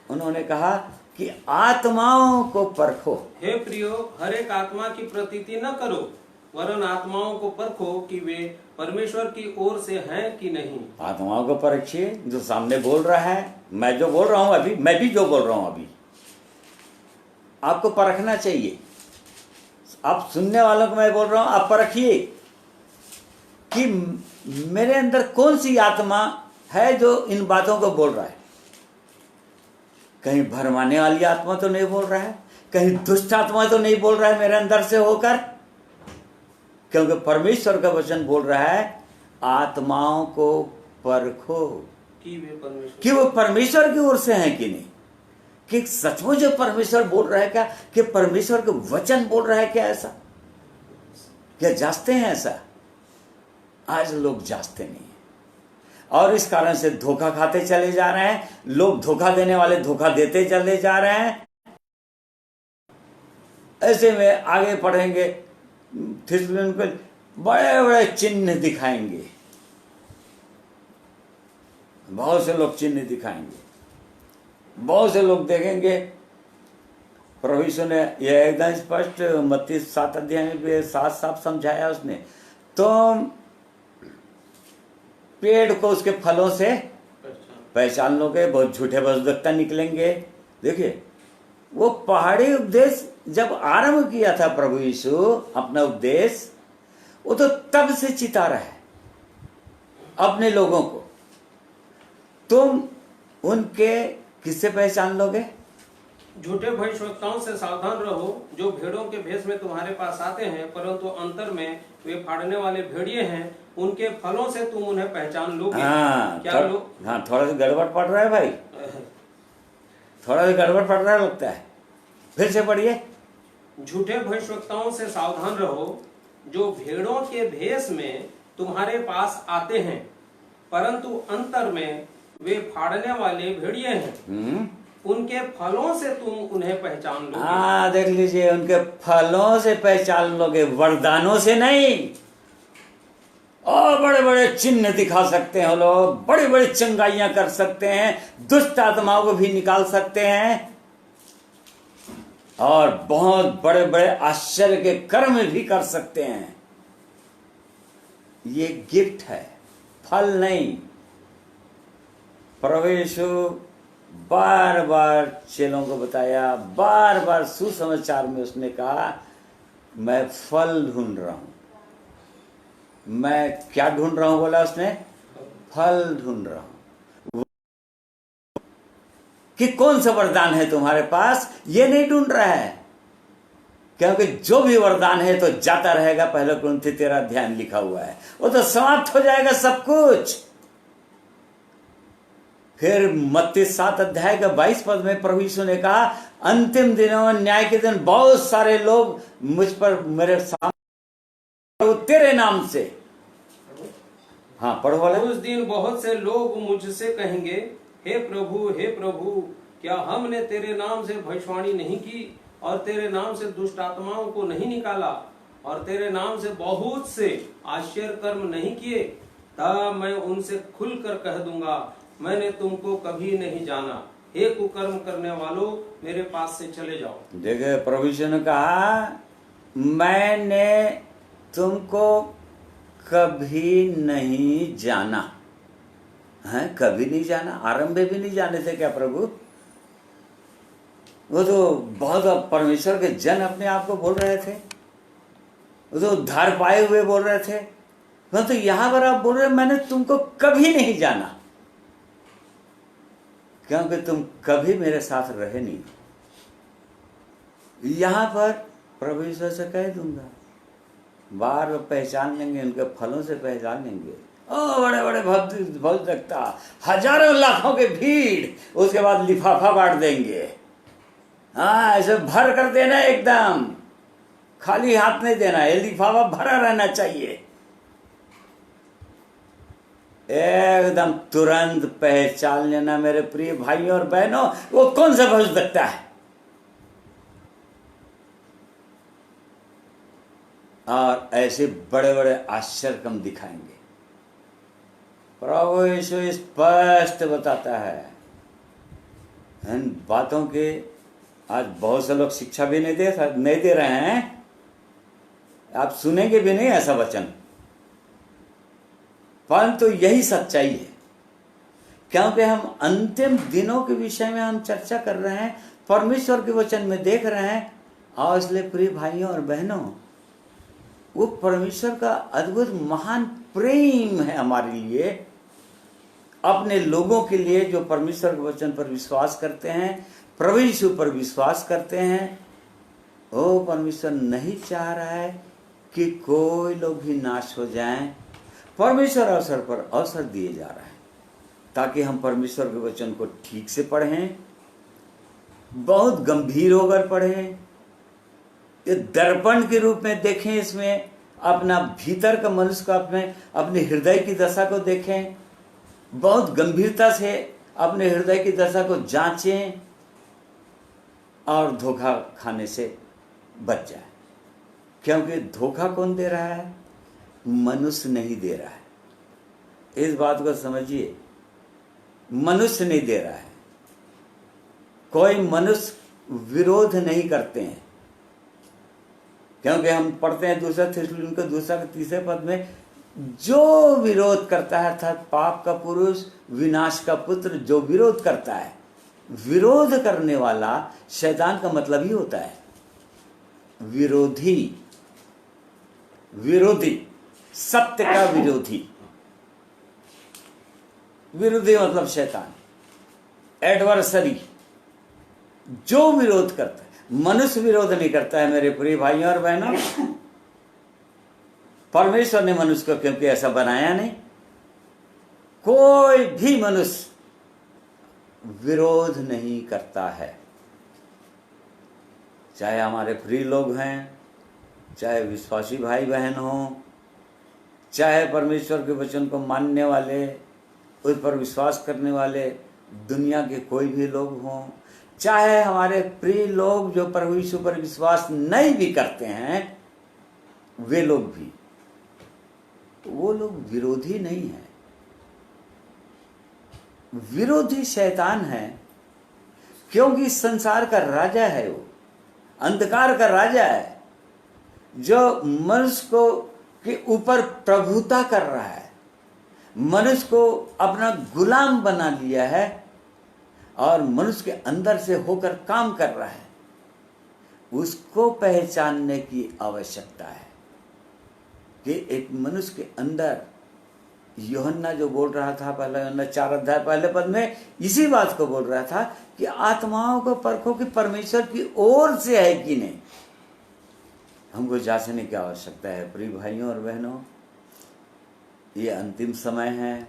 A: उन्होंने कहा कि आत्माओं को परखो।
B: हे प्रियो, हर एक आत्मा की प्रतीति न करो, वरन आत्माओं को परखो कि वे परमेश्वर की ओर से हैं कि नहीं।
A: आत्माओं को परखिए, जो सामने बोल रहा है, मैं जो बोल रहा हूं अभी, मैं भी जो बोल रहा हूं अभी, आपको परखना चाहिए। आप सुनने वालों को मैं बोल रहा हूं, आप परखिए कि मेरे अंदर कौन सी आत्मा है जो इन बातों को बोल रहा है। कहीं भरमाने वाली आत्मा तो नहीं बोल रहा है, कहीं दुष्ट आत्मा तो नहीं बोल रहा है मेरे अंदर से होकर, क्योंकि परमेश्वर का वचन बोल रहा है आत्माओं को परखो कि वो परमेश्वर की ओर से हैं कि नहीं, कि सचमुच जो परमेश्वर बोल रहा है क्या, कि परमेश्वर का वचन बोल रहा है क्या, ऐसा क्या जांचते हैं? ऐसा आज लोग जांचते नहीं है, और इस कारण से धोखा खाते चले जा रहे हैं। लोग धोखा देने वाले धोखा देते चले जा रहे हैं। ऐसे में आगे पढ़ेंगे, थिस्सलुनीक पे बड़े बड़े चिन्ह दिखाएंगे, बहुत से लोग चिन्ह दिखाएंगे, बहुत से लोग देखेंगे। प्रभु यीशु ने यह एकदम स्पष्ट मत्ती 7 अध्याय में भी साफ साफ समझाया उसने, तुम पेड़ को उसके फलों से पहचान लोगे। बहुत झूठे भविष्यवक्ता निकलेंगे। देखिए वो पहाड़ी उपदेश जब आरंभ किया था प्रभु यीशु अपना उपदेश, वो तो तब से चिता रहा है अपने लोगों को। तुम उनके किससे पहचान लोगे?
B: झूठे भविष्यवक्ताओं से सावधान रहो, जो भेड़ों के भेष में तुम्हारे पास आते हैं, परंतु अंतर में वे फाड़ने वाले भेड़िए हैं। उनके फलों से तुम उन्हें पहचान लोगे। क्या लोग?
A: हाँ, थोड़ा सा गड़बड़ पड़ रहा है भाई, थोड़ा सा गड़बड़ पड़ रहा है लगता है, फिर से पढ़िए।
B: झूठे भविष्यवक्ताओं से सावधान रहो, जो भेड़ों के भेष में तुम्हारे पास आते हैं, परंतु अंतर में वे फाड़ने वाले भेड़िए हैं। उनके फलों से तुम उन्हें पहचान लोगे।
A: हाँ, देख लीजिए, उनके फलों से पहचान लोगे, वरदानों से नहीं। और बड़े बड़े चिन्ह दिखा सकते हैं लोग, बड़ी बड़ी चंगाइयां कर सकते हैं, दुष्ट आत्माओं को भी निकाल सकते हैं, और बहुत बड़े बड़े आश्चर्य के कर्म भी कर सकते हैं। ये गिफ्ट है, फल नहीं। प्रभु यीशु बार बार चेलों को बताया, बार बार सुसमाचार में उसने कहा, मैं फल ढूंढ रहा हूं। मैं क्या ढूंढ रहा हूं बोला उसने? फल ढूंढ रहा हूं। कि कौन सा वरदान है तुम्हारे पास, ये नहीं ढूंढ रहा है, क्योंकि जो भी वरदान है तो जाता रहेगा। पहले कुरिन्थी 13 अध्याय लिखा हुआ है, वो तो समाप्त हो जाएगा सब कुछ। फिर मत्ती 7 अध्याय का 22 पद में प्रभु यीशु ने कहा, अंतिम दिनों में न्याय के दिन बहुत सारे लोग मुझ पर मेरे सामने तेरे नाम से, हाँ पढ़ो वाले।
B: उस दिन बहुत से लोग मुझसे कहेंगे, हे प्रभु, क्या हमने तेरे नाम से भविष्यवाणी नहीं की, और तेरे नाम से दुष्ट आत्माओं को नहीं निकाला, और तेरे नाम से बहुत से आश्चर्य कर्म नहीं किए? तब मैं उनसे खुलकर कह दूंगा, मैंने तुमको कभी नहीं जाना। हे कुकर्म करने वालों, मेरे पास से चले जाओ।
A: देखिए, प्रभु यीशु ने कहा, मैंने तुमको कभी नहीं जाना है, कभी नहीं जाना। आरंभ में भी नहीं जाने थे क्या प्रभु? वो तो बहुत परमेश्वर के जन अपने आप को बोल रहे थे, वो तो उद्धार पाए हुए बोल रहे थे। तो यहां पर आप बोल रहे, मैंने तुमको कभी नहीं जाना, क्योंकि तुम कभी मेरे साथ रहे नहीं। यहां पर प्रभु यीशु से कह दूंगा, बार पहचान लेंगे, उनके फलों से पहचान लेंगे। ओ बड़े बड़े भक्त लगता, हजारों लाखों के भीड़, उसके बाद लिफाफा बांट देंगे। हाँ, ऐसे भर कर देना, एकदम खाली हाथ नहीं देना, ये लिफाफा भरा रहना चाहिए। एकदम तुरंत पहचान लेना मेरे प्रिय भाइयों और बहनों, वो कौन सा भविष्य लगता है। और ऐसे बड़े बड़े आश्चर्य हम दिखाएंगे। प्रभु यीशु स्पष्ट बताता है इन बातों के। आज बहुत से लोग शिक्षा भी नहीं दे रहे हैं, आप सुनेंगे भी नहीं ऐसा वचन, परंतु यही सच्चाई है, क्योंकि हम अंतिम दिनों के विषय में हम चर्चा कर रहे हैं, परमेश्वर के वचन में देख रहे हैं। और इसलिए प्रिय भाइयों और बहनों, वो परमेश्वर का अद्भुत महान प्रेम है हमारे लिए, अपने लोगों के लिए जो परमेश्वर के वचन पर विश्वास करते हैं, प्रभु यीशु पर विश्वास करते हैं। वो परमेश्वर नहीं चाह रहा है कि कोई लोग भी नाश हो जाएं। परमेश्वर अवसर पर अवसर दिए जा रहा है ताकि हम परमेश्वर के वचन को ठीक से पढ़ें, बहुत गंभीर होकर पढ़ें, ये दर्पण के रूप में देखें, इसमें अपना भीतर का मनुष्य को अपने हृदय की दशा को देखें, बहुत गंभीरता से अपने हृदय की दशा को जांचें और धोखा खाने से बच जाए। क्योंकि धोखा कौन दे रहा है? मनुष्य नहीं दे रहा है। इस बात को समझिए, मनुष्य नहीं दे रहा है। कोई मनुष्य विरोध नहीं करते हैं, क्योंकि हम पढ़ते हैं 2 थिस्सलुनीके 2 पद में, जो विरोध करता है अर्थात पाप का पुरुष, विनाश का पुत्र जो विरोध करता है, विरोध करने वाला शैतान का मतलब ही होता है विरोधी, विरोधी, सत्य का विरोधी। विरोधी मतलब शैतान, एडवर्सरी, जो विरोध करता है। मनुष्य विरोध नहीं करता है मेरे प्रिय भाइयों और बहनों। परमेश्वर ने मनुष्य को क्योंकि ऐसा बनाया नहीं। कोई भी मनुष्य विरोध नहीं करता है, चाहे हमारे प्रिय लोग हैं, चाहे विश्वासी भाई बहन हो, चाहे परमेश्वर के वचन को मानने वाले, उस पर विश्वास करने वाले दुनिया के कोई भी लोग हों, चाहे हमारे प्रिय लोग जो प्रभु यीशु पर विश्वास नहीं भी करते हैं, वे लोग भी, वो लोग विरोधी नहीं है। विरोधी शैतान है, क्योंकि संसार का राजा है, वो अंधकार का राजा है, जो मनुष्य को के ऊपर प्रभुता कर रहा है, मनुष्य को अपना गुलाम बना लिया है और मनुष्य के अंदर से होकर काम कर रहा है। उसको पहचानने की आवश्यकता है कि एक मनुष्य के अंदर, यूहन्ना जो बोल रहा था पहले यूहन्ना 4 अध्याय पहले पद में इसी बात को बोल रहा था कि आत्माओं को परखो कि परमेश्वर की ओर से है कि नहीं। हमको जांचने की आवश्यकता है प्रिय भाइयों और बहनों। ये अंतिम समय है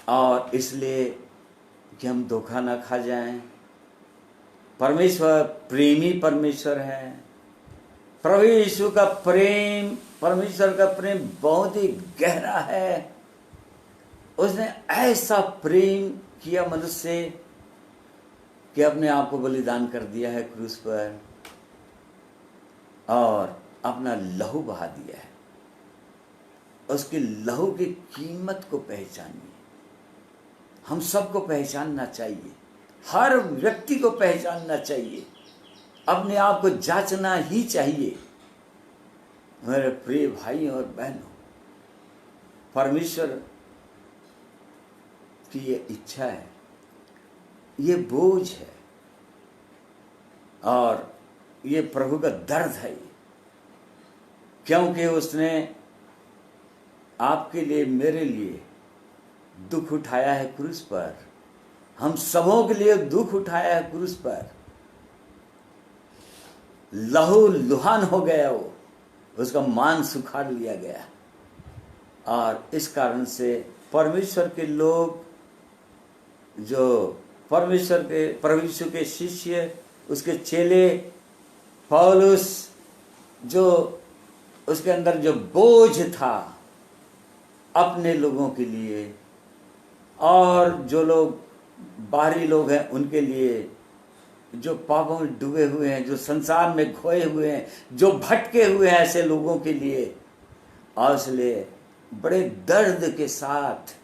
A: और इसलिए कि हम धोखा ना खा जाएं। परमेश्वर प्रेमी परमेश्वर है। प्रभु यीशु का प्रेम, परमेश्वर का प्रेम बहुत ही गहरा है। उसने ऐसा प्रेम किया मनुष्य से कि अपने आप को बलिदान कर दिया है क्रूस पर और अपना लहू बहा दिया है। उसके लहू की कीमत को पहचानिए। हम सबको पहचानना चाहिए, हर व्यक्ति को पहचानना चाहिए, अपने आप को जांचना ही चाहिए। मेरे प्रिय भाई और बहनों, परमेश्वर की ये इच्छा है, ये बोझ है और ये प्रभु का दर्द है, क्योंकि उसने आपके लिए, मेरे लिए दुख उठाया है क्रूस पर। हम सबों के लिए दुख उठाया है क्रूस पर। लहू लुहान हो गया, वो उसका मांस उखाड़ लिया गया। और इस कारण से परमेश्वर के लोग, जो परमेश्वर के, प्रभु यीशु के शिष्य, उसके चेले, पौलुस, जो उसके अंदर जो बोझ था अपने लोगों के लिए और जो लोग बाहरी लोग हैं उनके लिए, जो पापों में डूबे हुए हैं, जो संसार में खोए हुए हैं, जो भटके हुए हैं, ऐसे लोगों के लिए, और इसलिए बड़े दर्द के साथ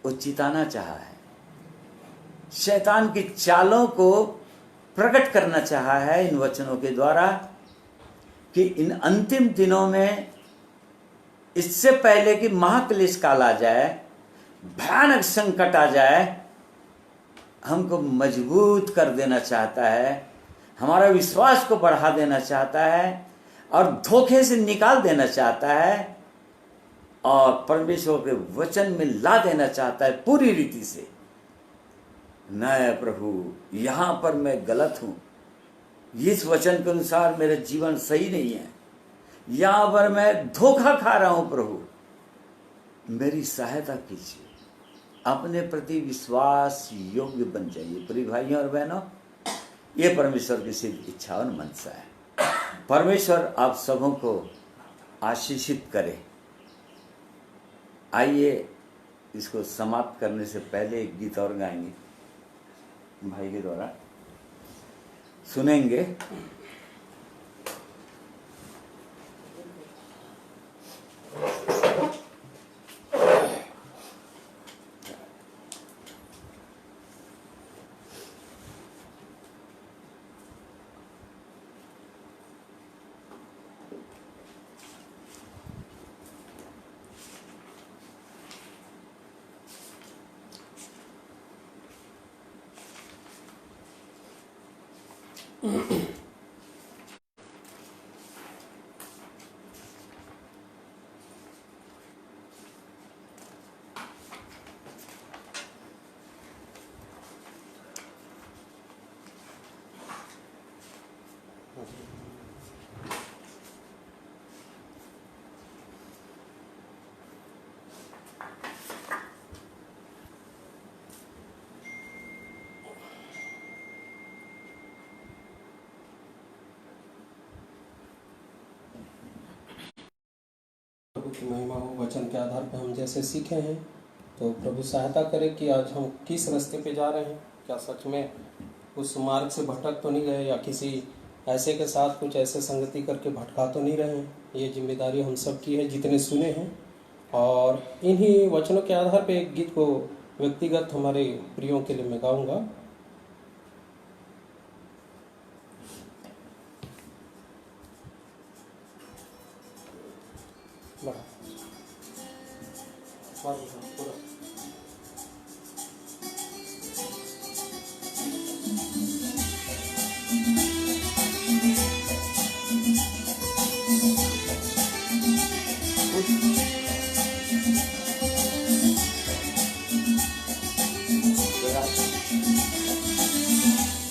A: वो चिताना चाहा है। शैतान की चालों को प्रकट करना चाहा है इन वचनों के द्वारा कि इन अंतिम दिनों में, इससे पहले कि महाक्लेश काल आ जाए, भयानक संकट आ जाए, हमको मजबूत कर देना चाहता है, हमारा विश्वास को बढ़ा देना चाहता है और धोखे से निकाल देना चाहता है और परमेश्वर के वचन में ला देना चाहता है पूरी रीति से। नहीं प्रभु, यहां पर मैं गलत हूं, इस वचन के अनुसार मेरा जीवन सही नहीं है, यहां पर मैं धोखा खा रहा हूं, प्रभु मेरी सहायता कीजिए, अपने प्रति विश्वास योग्य बन जाइए। प्रिय भाइयों और बहनों, ये परमेश्वर की सिद्ध इच्छा और मनसा है। परमेश्वर आप सबों को आशीषित करे। आइए इसको समाप्त करने से पहले एक गीत और गाएंगे, भाई के द्वारा सुनेंगे।
B: प्रभु की महिमा हो। वचन के आधार पर हम जैसे सीखे हैं, तो प्रभु सहायता करे कि आज हम किस रास्ते पे जा रहे हैं। क्या सच में उस मार्ग से भटक तो नहीं गए, या किसी ऐसे के साथ कुछ ऐसे संगति करके भटका तो नहीं रहे हैं। ये जिम्मेदारी हम सब की है जितने सुने हैं। और इन्हीं वचनों के आधार पे एक गीत को व्यक्तिगत हमारे प्रियों के लिए मैं गाऊंगा। पूरा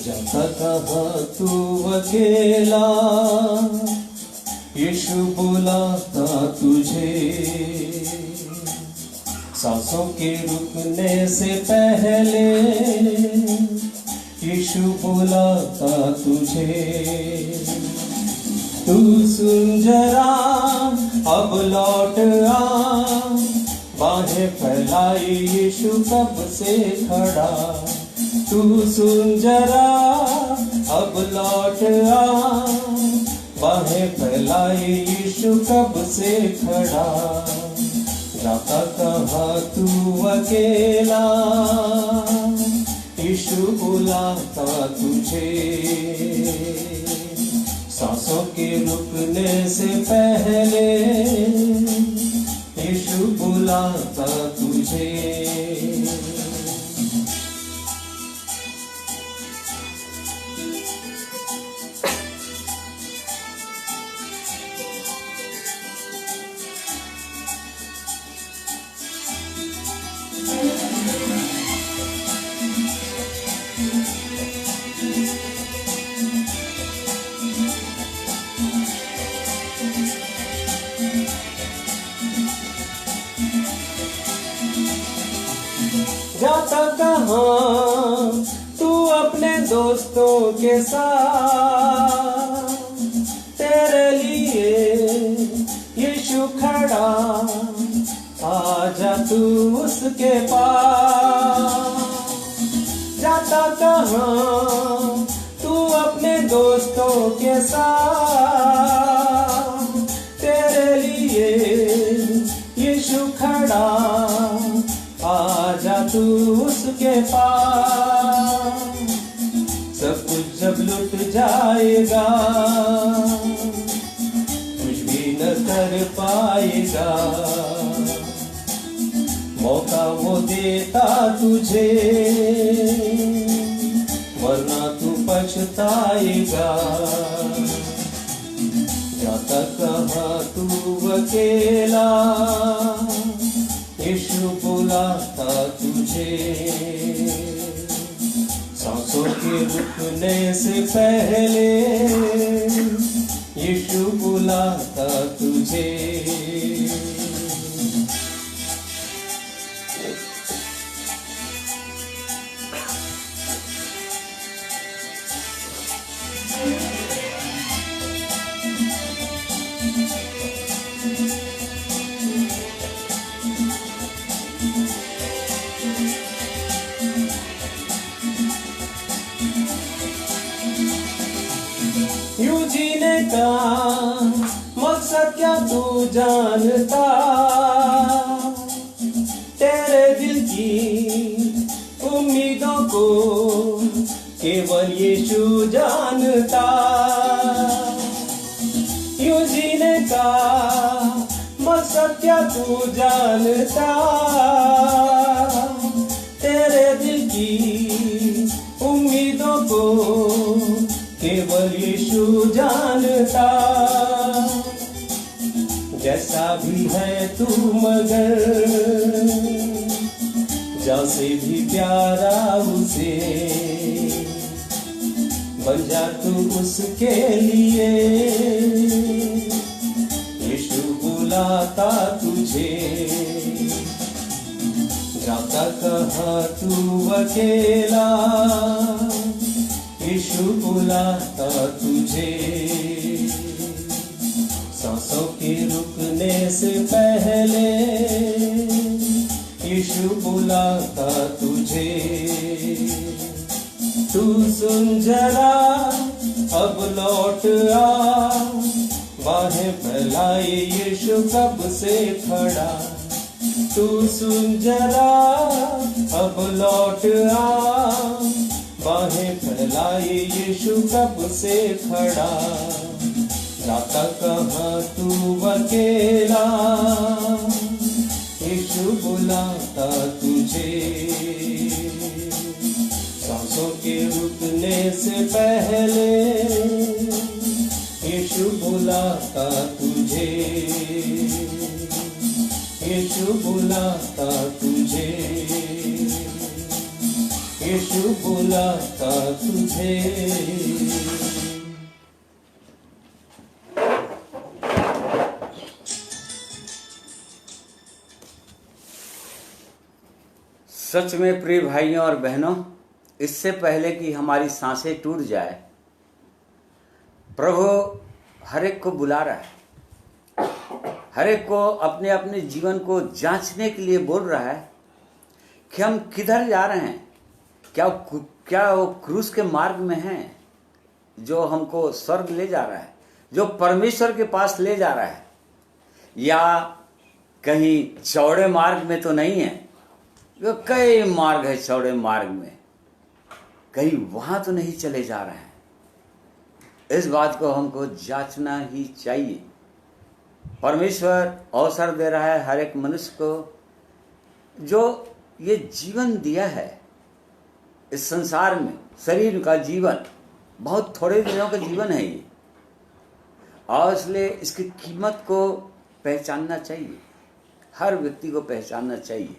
C: जाता कहाँ तू अकेला, यीशु बुलाता तुझे। सांसों के रुकने से पहले यीशु बुलाता तुझे। तू सुन जरा अब लौट आ, बाहें फैलाई यीशु कब से खड़ा। तू सुन जरा अब लौट आ, बाहें फैलाई यीशु कब से खड़ा। जाता कहाँ तू अकेला, यीशु बुलाता तुझे। सांसों के रुकने से पहले यीशु बुलाता तुझे। जाता कहाँ तू अपने दोस्तों के साथ, तेरे लिए यीशु खड़ा। आजा तू उसके पास। जाता कहाँ तू अपने दोस्तों के साथ, तेरे लिए यीशु खड़ा। आजा तू उसके पास। सब कुछ जब लुट जाएगा, कुछ भी न कर पाएगा। मौका वो देता तुझे, वरना तू पछताएगा। जाता कहाँ तू अकेला, यीशु बुलाता तुझे। सांसों के रुकने से पहले यीशु बुलाता तुझे। यूं जीने का मकसद क्या तू जानता, तेरे दिल की उम्मीदों को केवल यीशु जानता। यूं जीने का मकसद क्या तू जानता, तेरे दिल की उम्मीदों को केवल यीशु जानता, जैसा भी है तू मगर जा से भी प्यारा उसे, बन जा तू उसके लिए। यीशु बुलाता तुझे, जाता कहाँ तू अकेला, यीशु बुलाता तुझे। सांसों के रुकने से पहले यीशु बुलाता तुझे। तू सुन जरा अब लौट आ, बाहें फैलाए यीशु कब से खड़ा। तू सुन जरा अब लौट आ, बाहें फैलाए यीशु कब से खड़ा। जाता कहाँ तू अकेला, यीशु बुलाता तुझे। सांसों के रुकने से पहले यीशु बुलाता तुझे, यीशु बुलाता तुझे, यीशु बुलाता तुझे।
A: सच में प्रिय भाइयों और बहनों, इससे पहले कि हमारी सांसें टूट जाए, प्रभु हर एक को बुला रहा है, हर एक को अपने अपने जीवन को जांचने के लिए बोल रहा है कि हम किधर जा रहे हैं। क्या वो क्रूस के मार्ग में हैं जो हमको स्वर्ग ले जा रहा है, जो परमेश्वर के पास ले जा रहा है, या कहीं चौड़े मार्ग में तो नहीं है। जो कई मार्ग है चौड़े मार्ग में, कहीं वहां तो नहीं चले जा रहे हैं। इस बात को हमको जांचना ही चाहिए। परमेश्वर अवसर दे रहा है हर एक मनुष्य को, जो ये जीवन दिया है इस संसार में। शरीर का जीवन बहुत थोड़े दिनों का जीवन है ये, और इसलिए इसकी कीमत को पहचानना चाहिए, हर व्यक्ति को पहचानना चाहिए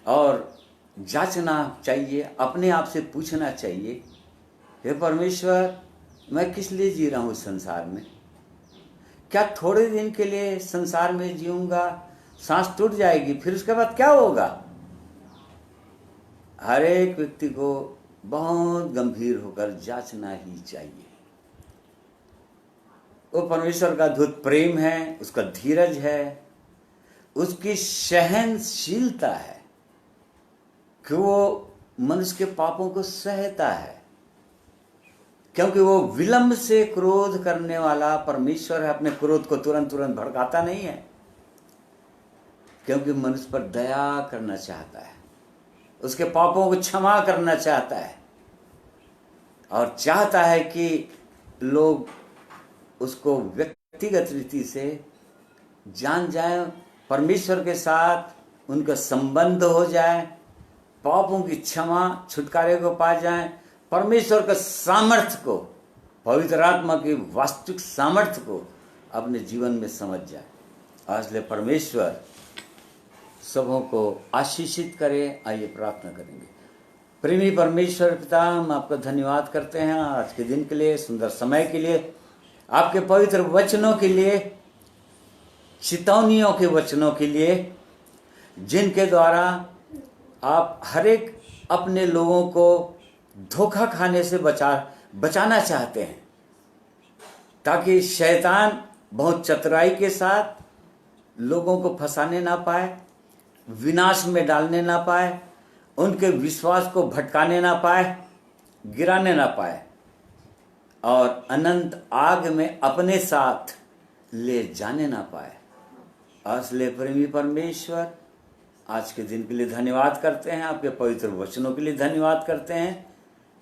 A: और जांचना चाहिए, अपने आप से पूछना चाहिए, हे परमेश्वर, मैं किस लिए जी रहा हूँ इस संसार में? क्या थोड़े दिन के लिए संसार में जीऊंगा, सांस टूट जाएगी, फिर उसके बाद क्या होगा? हर एक व्यक्ति को बहुत गंभीर होकर जांचना ही चाहिए। वो परमेश्वर का अद्भुत प्रेम है, उसका धीरज है, उसकी सहनशीलता है कि वो मनुष्य के पापों को सहता है, क्योंकि वो विलंब से क्रोध करने वाला परमेश्वर है। अपने क्रोध को तुरंत भड़काता नहीं है, क्योंकि मनुष्य पर दया करना चाहता है, उसके पापों को क्षमा करना चाहता है और चाहता है कि लोग उसको व्यक्तिगत रीति से जान जाए, परमेश्वर के साथ उनका संबंध हो जाए, पापों की क्षमा, छुटकारे को पा जाए, परमेश्वर के सामर्थ्य को, पवित्र आत्मा की वास्तविक सामर्थ्य को अपने जीवन में समझ जाए। इसलिए परमेश्वर सबों को आशीषित करे। आइए प्रार्थना करेंगे। प्रेमी परमेश्वर पिता, हम आपका धन्यवाद करते हैं आज के दिन के लिए, सुंदर समय के लिए, आपके पवित्र वचनों के लिए, चेतावनियों के वचनों के लिए, जिनके द्वारा आप हर एक अपने लोगों को धोखा खाने से बचाना चाहते हैं, ताकि शैतान बहुत चतुराई के साथ लोगों को फंसाने ना पाए, विनाश में डालने ना पाए, उनके विश्वास को भटकाने ना पाए, गिराने ना पाए और अनंत आग में अपने साथ ले जाने ना पाए। इसलिए प्रेमी परमेश्वर, आज के दिन के लिए धन्यवाद करते हैं, आपके पवित्र वचनों के लिए धन्यवाद करते हैं,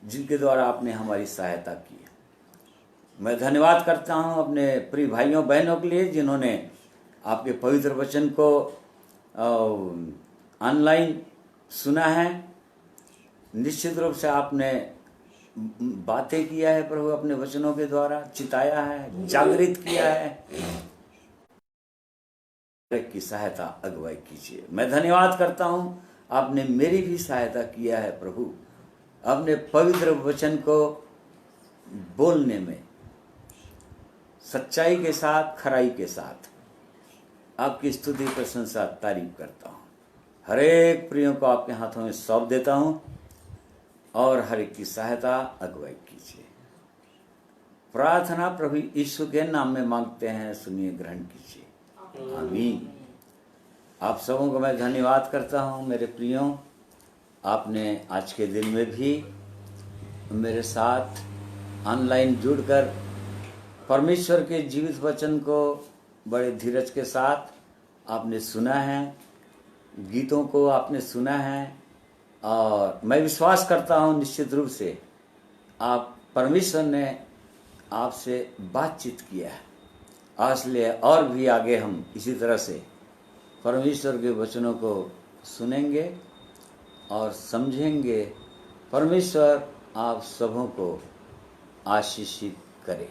A: जिनके द्वारा आपने हमारी सहायता की है। मैं धन्यवाद करता हूं अपने प्रिय भाइयों बहनों के लिए, जिन्होंने आपके पवित्र वचन को ऑनलाइन सुना है। निश्चित रूप से आपने बातें किया है प्रभु, अपने वचनों के द्वारा चिताया है, जागृत किया है, की सहायता अगुवाई कीजिए। मैं धन्यवाद करता हूँ, आपने मेरी भी सहायता किया है प्रभु, अपने पवित्र वचन को बोलने में सच्चाई के साथ, खराई के साथ। आपकी स्तुति, प्रशंसा, तारीफ करता हूँ। हर एक प्रियों को आपके हाथों में सौंप देता हूँ और हर एक की सहायता अगुवाई कीजिए। प्रार्थना प्रभु यीशु के नाम में मांगते हैं, सुनिए, ग्रहण कीजिए, आमीन। आप सबों को मैं धन्यवाद करता हूँ मेरे प्रियों, आपने आज के दिन में भी मेरे साथ ऑनलाइन जुड़कर परमेश्वर के जीवित वचन को बड़े धीरज के साथ आपने सुना है, गीतों को आपने सुना है, और मैं विश्वास करता हूँ निश्चित रूप से आप परमेश्वर ने आपसे बातचीत किया है। इसलिए और भी आगे हम इसी तरह से परमेश्वर के वचनों को सुनेंगे और समझेंगे। परमेश्वर आप सबों को आशीषित करे।